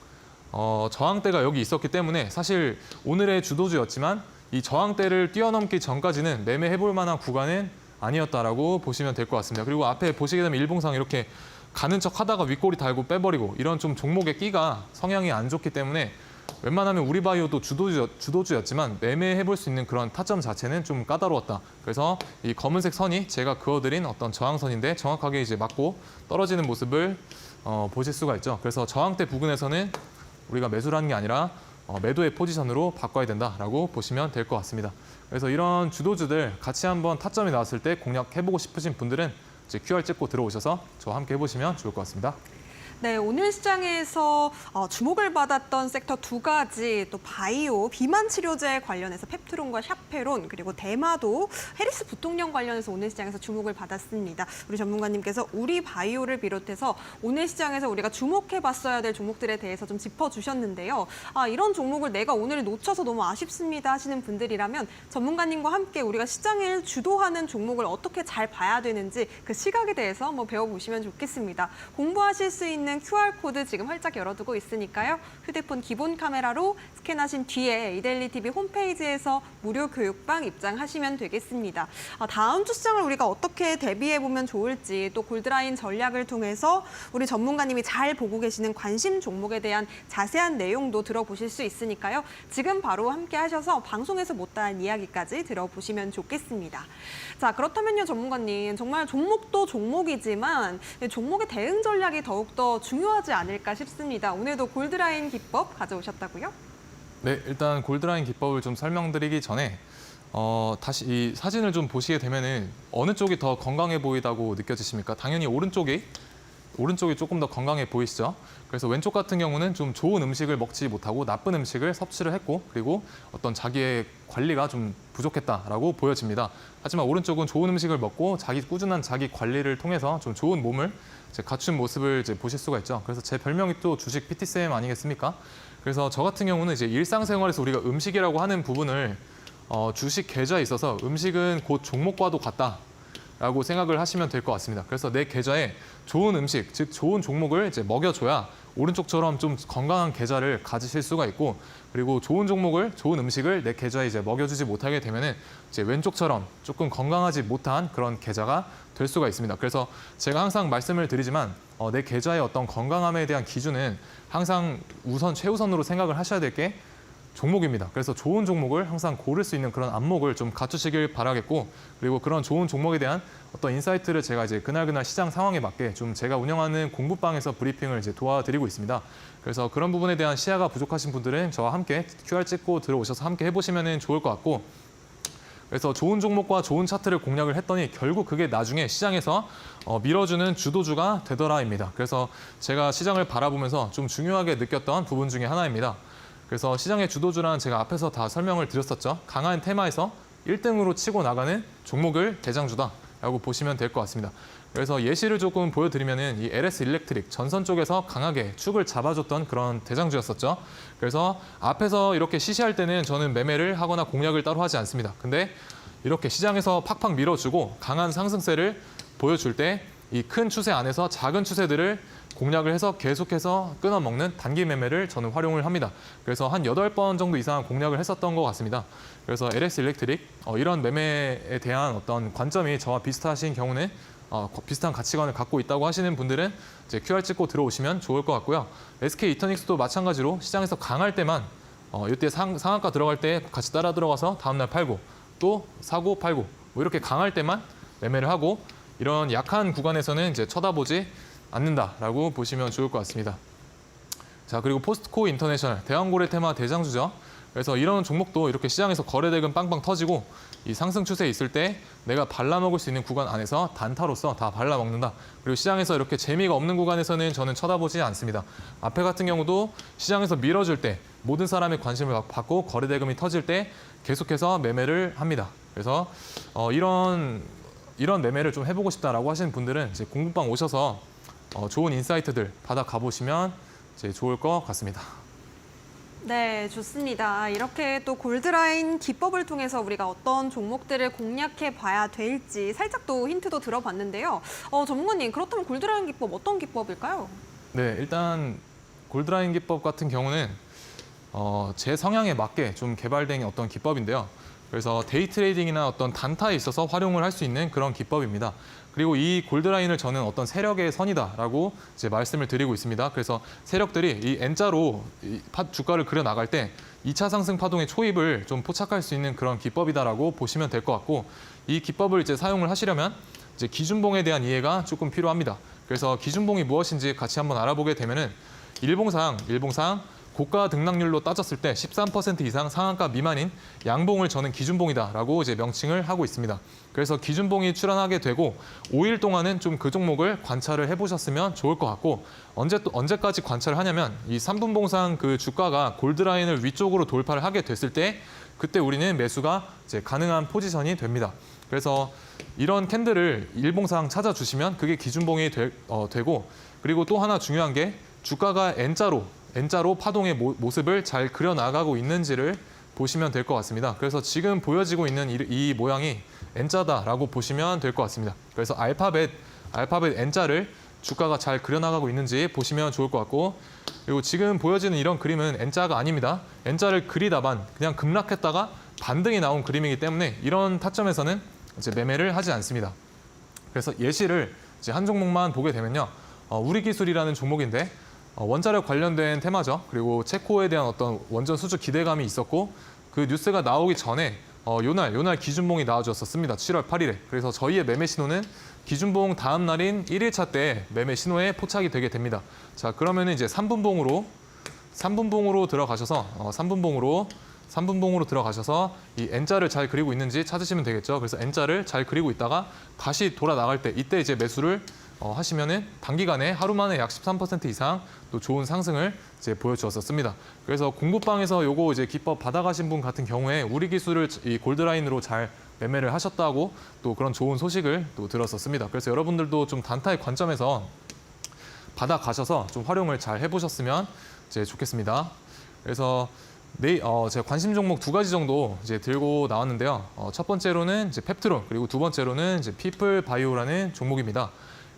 저항대가 여기 있었기 때문에 사실 오늘의 주도주였지만 이 저항대를 뛰어넘기 전까지는 매매해볼 만한 구간은 아니었다라고 보시면 될 것 같습니다. 그리고 앞에 보시게 되면 일봉상 이렇게 가는 척 하다가 윗꼬리 달고 빼버리고 이런 좀 종목의 끼가 성향이 안 좋기 때문에 웬만하면 우리바이오도 주도주였지만 매매해볼 수 있는 그런 타점 자체는 좀 까다로웠다. 그래서 이 검은색 선이 제가 그어드린 어떤 저항선인데 정확하게 이제 맞고 떨어지는 모습을 보실 수가 있죠. 그래서 저항대 부근에서는 우리가 매수를 하는 게 아니라 매도의 포지션으로 바꿔야 된다라고 보시면 될 것 같습니다. 그래서 이런 주도주들 같이 한번 타점이 나왔을 때 공략해보고 싶으신 분들은 이제 QR 찍고 들어오셔서 저와 함께 해보시면 좋을 것 같습니다. 네, 오늘 시장에서 주목을 받았던 섹터 두 가지, 또 바이오, 비만 치료제 관련해서 펩트론과 샤페론, 그리고 대마도 해리스 부통령 관련해서 오늘 시장에서 주목을 받았습니다. 우리 전문가님께서 우리 바이오를 비롯해서 오늘 시장에서 우리가 주목해봤어야 될 종목들에 대해서 좀 짚어주셨는데요. 이런 종목을 내가 오늘 놓쳐서 너무 아쉽습니다 하시는 분들이라면 전문가님과 함께 우리가 시장을 주도하는 종목을 어떻게 잘 봐야 되는지 그 시각에 대해서 한번 배워보시면 좋겠습니다. 공부하실 수 있는 있는 QR코드 지금 활짝 열어두고 있으니까요. 휴대폰 기본 카메라로 스캔하신 뒤에 이데일리 TV 홈페이지에서 무료 교육방 입장하시면 되겠습니다. 다음 주 시장을 우리가 어떻게 대비해보면 좋을지 또 골드라인 전략을 통해서 우리 전문가님이 잘 보고 계시는 관심 종목에 대한 자세한 내용도 들어보실 수 있으니까요. 지금 바로 함께 하셔서 방송에서 못다한 이야기까지 들어보시면 좋겠습니다. 자, 그렇다면요, 전문가님. 정말 종목도 종목이지만 종목의 대응 전략이 더욱더 중요하지 않을까 싶습니다. 오늘도 골드라인 기법 가져오셨다고요? 네, 일단 골드라인 기법을 좀 설명드리기 전에 다시 이 사진을 좀 보시게 되면은 어느 쪽이 더 건강해 보이다고 느껴지십니까? 당연히 오른쪽이 조금 더 건강해 보이시죠? 그래서 왼쪽 같은 경우는 좀 좋은 음식을 먹지 못하고 나쁜 음식을 섭취를 했고 그리고 어떤 자기의 관리가 좀 부족했다라고 보여집니다. 하지만 오른쪽은 좋은 음식을 먹고 꾸준한 자기 관리를 통해서 좀 좋은 몸을 이제 갖춘 모습을 이제 보실 수가 있죠. 그래서 제 별명이 또 주식 PT쌤 아니겠습니까? 그래서 저 같은 경우는 이제 일상생활에서 우리가 음식이라고 하는 부분을 주식 계좌에 있어서 음식은 곧 종목과도 같다라고 생각을 하시면 될 것 같습니다. 그래서 내 계좌에 좋은 음식, 즉 좋은 종목을 이제 먹여줘야 오른쪽처럼 좀 건강한 계좌를 가지실 수가 있고 그리고 좋은 음식을 내 계좌에 이제 먹여주지 못하게 되면은 이제 왼쪽처럼 조금 건강하지 못한 그런 계좌가 될 수가 있습니다. 그래서 제가 항상 말씀을 드리지만 내 계좌의 어떤 건강함에 대한 기준은 항상 최우선으로 생각을 하셔야 될 게 종목입니다. 그래서 좋은 종목을 항상 고를 수 있는 그런 안목을 좀 갖추시길 바라겠고 그리고 그런 좋은 종목에 대한 어떤 인사이트를 제가 이제 그날 시장 상황에 맞게 좀 제가 운영하는 공부방에서 브리핑을 이제 도와드리고 있습니다. 그래서 그런 부분에 대한 시야가 부족하신 분들은 저와 함께 QR 찍고 들어오셔서 함께 해보시면 좋을 것 같고 그래서 좋은 종목과 좋은 차트를 공략을 했더니 결국 그게 나중에 시장에서 밀어주는 주도주가 되더라입니다. 그래서 제가 시장을 바라보면서 좀 중요하게 느꼈던 부분 중에 하나입니다. 그래서 시장의 주도주란 제가 앞에서 다 설명을 드렸었죠. 강한 테마에서 1등으로 치고 나가는 종목을 대장주다라고 보시면 될 것 같습니다. 그래서 예시를 조금 보여드리면은 이 LS 일렉트릭 전선 쪽에서 강하게 축을 잡아줬던 그런 대장주였었죠. 그래서 앞에서 이렇게 시시할 때는 저는 매매를 하거나 공략을 따로 하지 않습니다. 근데 이렇게 시장에서 팍팍 밀어주고 강한 상승세를 보여줄 때 이 큰 추세 안에서 작은 추세들을 공략을 해서 계속해서 끊어먹는 단기 매매를 저는 활용을 합니다. 그래서 한 8번 정도 이상 공략을 했었던 것 같습니다. 그래서 LS 일렉트릭 이런 매매에 대한 어떤 관점이 저와 비슷하신 경우는 비슷한 가치관을 갖고 있다고 하시는 분들은 이제 QR 찍고 들어오시면 좋을 것 같고요. SK 이터닉스도 마찬가지로 시장에서 강할 때만 이때 상한가 들어갈 때 같이 따라 들어가서 다음날 팔고 또 사고 팔고 뭐 이렇게 강할 때만 매매를 하고 이런 약한 구간에서는 이제 쳐다보지 않는다라고 보시면 좋을 것 같습니다. 자, 그리고 포스트코 인터내셔널 대왕고래 테마 대장주죠. 그래서 이런 종목도 이렇게 시장에서 거래대금 빵빵 터지고 이 상승 추세에 있을 때 내가 발라먹을 수 있는 구간 안에서 단타로서 다 발라먹는다. 그리고 시장에서 이렇게 재미가 없는 구간에서는 저는 쳐다보지 않습니다. 앞에 같은 경우도 시장에서 밀어줄 때 모든 사람의 관심을 받고 거래대금이 터질 때 계속해서 매매를 합니다. 그래서 이런 매매를 좀 해보고 싶다라고 하시는 분들은 이제 공부방 오셔서 좋은 인사이트들 받아 가보시면 이제 좋을 것 같습니다. 네, 좋습니다. 이렇게 또 골드라인 기법을 통해서 우리가 어떤 종목들을 공략해 봐야 될지 살짝 또 힌트도 들어봤는데요. 전문가님, 그렇다면 골드라인 기법 어떤 기법일까요? 네, 일단 골드라인 기법 같은 경우는 제 성향에 맞게 좀 개발된 어떤 기법인데요. 그래서 데이 트레이딩이나 어떤 단타에 있어서 활용을 할 수 있는 그런 기법입니다. 그리고 이 골드라인을 저는 어떤 세력의 선이다라고 이제 말씀을 드리고 있습니다. 그래서 세력들이 이 N자로 주가를 그려 나갈 때 2차 상승 파동의 초입을 좀 포착할 수 있는 그런 기법이다라고 보시면 될 것 같고 이 기법을 이제 사용을 하시려면 이제 기준봉에 대한 이해가 조금 필요합니다. 그래서 기준봉이 무엇인지 같이 한번 알아보게 되면은 일봉상 고가 등락률로 따졌을 때 13% 이상 상한가 미만인 양봉을 저는 기준봉이다라고 이제 명칭을 하고 있습니다. 그래서 기준봉이 출현하게 되고 5일 동안은 좀 그 종목을 관찰을 해보셨으면 좋을 것 같고 언제까지 관찰을 하냐면 이 3분봉상 그 주가가 골드라인을 위쪽으로 돌파를 하게 됐을 때 그때 우리는 매수가 이제 가능한 포지션이 됩니다. 그래서 이런 캔들을 일봉상 찾아주시면 그게 기준봉이 되고 그리고 또 하나 중요한 게 주가가 N자로 파동의 모습을 잘 그려나가고 있는지를 보시면 될 것 같습니다. 그래서 지금 보여지고 있는 이 모양이 N자다라고 보시면 될 것 같습니다. 그래서 알파벳 N자를 주가가 잘 그려나가고 있는지 보시면 좋을 것 같고, 그리고 지금 보여지는 이런 그림은 N자가 아닙니다. N자를 그리다만 그냥 급락했다가 반등이 나온 그림이기 때문에 이런 타점에서는 이제 매매를 하지 않습니다. 그래서 예시를 이제 한 종목만 보게 되면요. 우리기술이라는 종목인데 원자력 관련된 테마죠. 그리고 체코에 대한 어떤 원전 수주 기대감이 있었고 그 뉴스가 나오기 전에 요날 기준봉이 나와줬었습니다. 7월 8일에. 그래서 저희의 매매 신호는 기준봉 다음 날인 1일차 때 매매 신호에 포착이 되게 됩니다. 자, 그러면 이제 3분봉으로 들어가셔서 3분봉으로 들어가셔서 이 N자를 잘 그리고 있는지 찾으시면 되겠죠. 그래서 N자를 잘 그리고 있다가 다시 돌아 나갈 때 이때 이제 매수를 하시면은 단기간에 하루 만에 약 13% 이상 또 좋은 상승을 이제 보여주었었습니다. 그래서 공부방에서 요거 이제 기법 받아가신 분 같은 경우에 우리 기술을 이 골드라인으로 잘 매매를 하셨다고 또 그런 좋은 소식을 또 들었었습니다. 그래서 여러분들도 좀 단타의 관점에서 받아가셔서 좀 활용을 잘 해보셨으면 이제 좋겠습니다. 그래서 제가 관심 종목 2가지 정도 이제 들고 나왔는데요. 첫 번째로는 이제 펩트론, 그리고 두 번째로는 이제 피플바이오라는 종목입니다.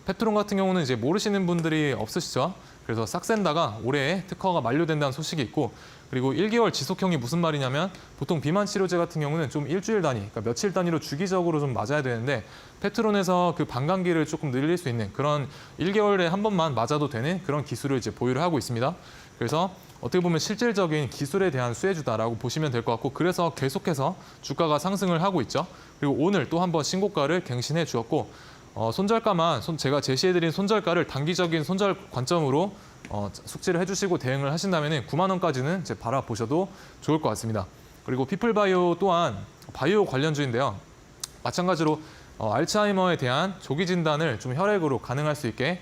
펩트론 같은 경우는 이제 모르시는 분들이 없으시죠. 그래서 싹센다가 올해 특허가 만료된다는 소식이 있고, 그리고 1개월 지속형이 무슨 말이냐면 보통 비만 치료제 같은 경우는 좀 일주일 단위, 그러니까 며칠 단위로 주기적으로 좀 맞아야 되는데 펩트론에서 그 방광기를 조금 늘릴 수 있는 그런 1개월에 한 번만 맞아도 되는 그런 기술을 이제 보유를 하고 있습니다. 그래서 어떻게 보면 실질적인 기술에 대한 수혜주다라고 보시면 될 것 같고, 그래서 계속해서 주가가 상승을 하고 있죠. 그리고 오늘 또 한 번 신고가를 갱신해 주었고, 손절가만 제가 제시해드린 손절가를 단기적인 손절 관점으로 숙지를 해주시고 대응을 하신다면 9만 원까지는 이제 바라보셔도 좋을 것 같습니다. 그리고 피플바이오 또한 바이오 관련주인데요. 마찬가지로 알츠하이머에 대한 조기 진단을 좀 혈액으로 가능할 수 있게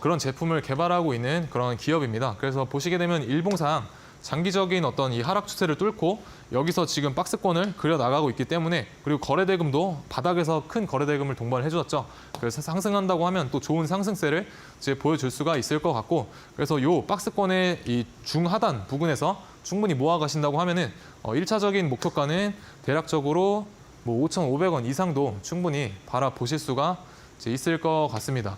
그런 제품을 개발하고 있는 그런 기업입니다. 그래서 보시게 되면 일봉상 장기적인 어떤 이 하락 추세를 뚫고 여기서 지금 박스권을 그려 나가고 있기 때문에, 그리고 거래대금도 바닥에서 큰 거래대금을 동반을 해주었죠. 그래서 상승한다고 하면 또 좋은 상승세를 이제 보여줄 수가 있을 것 같고, 그래서 요 박스권의 이 중하단 부근에서 충분히 모아 가신다고 하면은 1차적인 목표가는 대략적으로 뭐 5,500원 이상도 충분히 바라보실 수가 이제 있을 것 같습니다.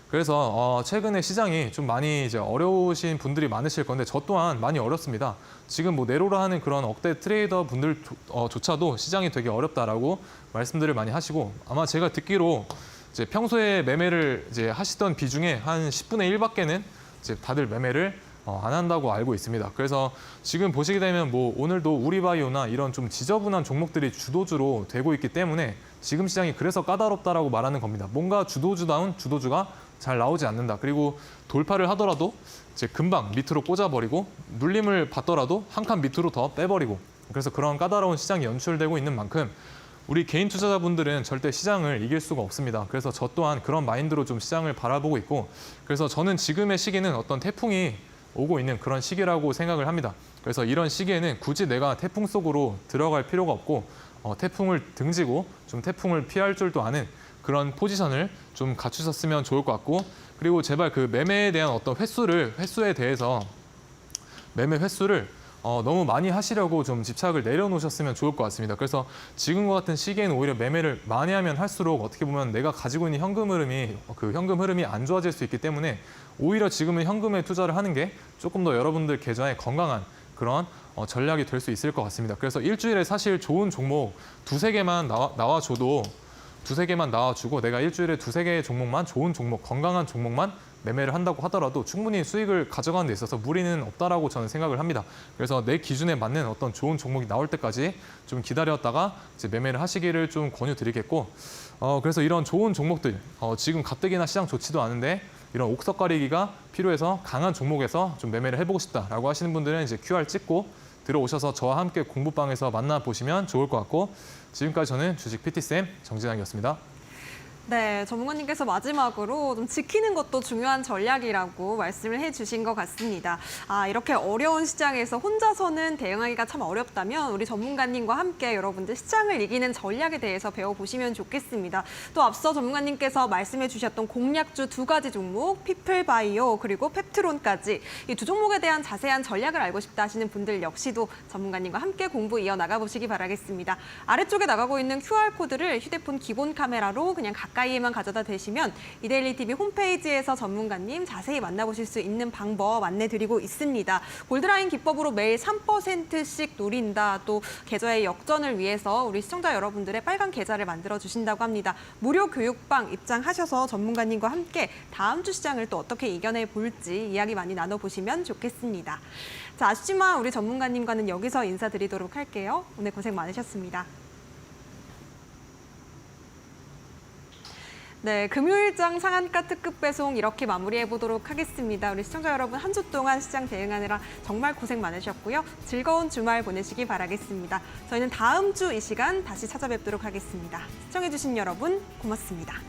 그래서 최근에 시장이 좀 많이 이제 어려우신 분들이 많으실 건데 저 또한 많이 어렵습니다. 지금 뭐 내로라 하는 그런 억대 트레이더 분들 조차도 시장이 되게 어렵다라고 말씀들을 많이 하시고, 아마 제가 듣기로 이제 평소에 매매를 이제 하시던 비중에 한 10분의 1밖에는 이제 다들 매매를 안 한다고 알고 있습니다. 그래서 지금 보시게 되면 뭐 오늘도 우리바이오나 이런 좀 지저분한 종목들이 주도주로 되고 있기 때문에 지금 시장이 그래서 까다롭다라고 말하는 겁니다. 뭔가 주도주다운 주도주가 잘 나오지 않는다. 그리고 돌파를 하더라도 이제 금방 밑으로 꽂아버리고 눌림을 받더라도 한 칸 밑으로 더 빼버리고, 그래서 그런 까다로운 시장이 연출되고 있는 만큼 우리 개인 투자자분들은 절대 시장을 이길 수가 없습니다. 그래서 저 또한 그런 마인드로 좀 시장을 바라보고 있고, 그래서 저는 지금의 시기는 어떤 태풍이 오고 있는 그런 시기라고 생각을 합니다. 그래서 이런 시기에는 굳이 내가 태풍 속으로 들어갈 필요가 없고 태풍을 등지고 좀 태풍을 피할 줄도 아는 그런 포지션을 좀 갖추셨으면 좋을 것 같고, 그리고 제발 그 매매에 대한 어떤 횟수에 대해서 매매 횟수를 너무 많이 하시려고 좀 집착을 내려놓으셨으면 좋을 것 같습니다. 그래서 지금과 같은 시기에는 오히려 매매를 많이 하면 할수록 어떻게 보면 내가 가지고 있는 현금 흐름이 안 좋아질 수 있기 때문에 오히려 지금은 현금에 투자를 하는 게 조금 더 여러분들 계좌에 건강한 그런 전략이 될 수 있을 것 같습니다. 그래서 일주일에 사실 좋은 종목 2-3개만 나와주고 내가 일주일에 2-3개의 종목만, 좋은 종목, 건강한 종목만 매매를 한다고 하더라도 충분히 수익을 가져가는 데 있어서 무리는 없다라고 저는 생각을 합니다. 그래서 내 기준에 맞는 어떤 좋은 종목이 나올 때까지 좀 기다렸다가 이제 매매를 하시기를 좀 권유드리겠고, 그래서 이런 좋은 종목들, 지금 가뜩이나 시장 좋지도 않은데 이런 옥석 가리기가 필요해서 강한 종목에서 좀 매매를 해보고 싶다라고 하시는 분들은 이제 QR 찍고 들어오셔서 저와 함께 공부방에서 만나보시면 좋을 것 같고, 지금까지 저는 주식 PT쌤 정진학이었습니다. 네, 전문가님께서 마지막으로 좀 지키는 것도 중요한 전략이라고 말씀을 해주신 것 같습니다. 이렇게 어려운 시장에서 혼자서는 대응하기가 참 어렵다면 우리 전문가님과 함께 여러분들 시장을 이기는 전략에 대해서 배워보시면 좋겠습니다. 또 앞서 전문가님께서 말씀해 주셨던 공략주 2가지 종목, 피플바이오 그리고 펩트론까지 이 2종목에 대한 자세한 전략을 알고 싶다 하시는 분들 역시도 전문가님과 함께 공부 이어나가 보시기 바라겠습니다. 아래쪽에 나가고 있는 QR코드를 휴대폰 기본 카메라로 그냥 가까이에만 가져다 대시면 이데일리 TV 홈페이지에서 전문가님 자세히 만나보실 수 있는 방법 안내드리고 있습니다. 골드라인 기법으로 매일 3%씩 노린다. 또 계좌의 역전을 위해서 우리 시청자 여러분들의 빨간 계좌를 만들어 주신다고 합니다. 무료 교육방 입장하셔서 전문가님과 함께 다음 주 시장을 또 어떻게 이겨내 볼지 이야기 많이 나눠보시면 좋겠습니다. 자, 아쉽지만 우리 전문가님과는 여기서 인사드리도록 할게요. 오늘 고생 많으셨습니다. 네, 금요일장 상한가 특급 배송 이렇게 마무리해 보도록 하겠습니다. 우리 시청자 여러분 한 주 동안 시장 대응하느라 정말 고생 많으셨고요. 즐거운 주말 보내시기 바라겠습니다. 저희는 다음 주 이 시간 다시 찾아뵙도록 하겠습니다. 시청해주신 여러분 고맙습니다.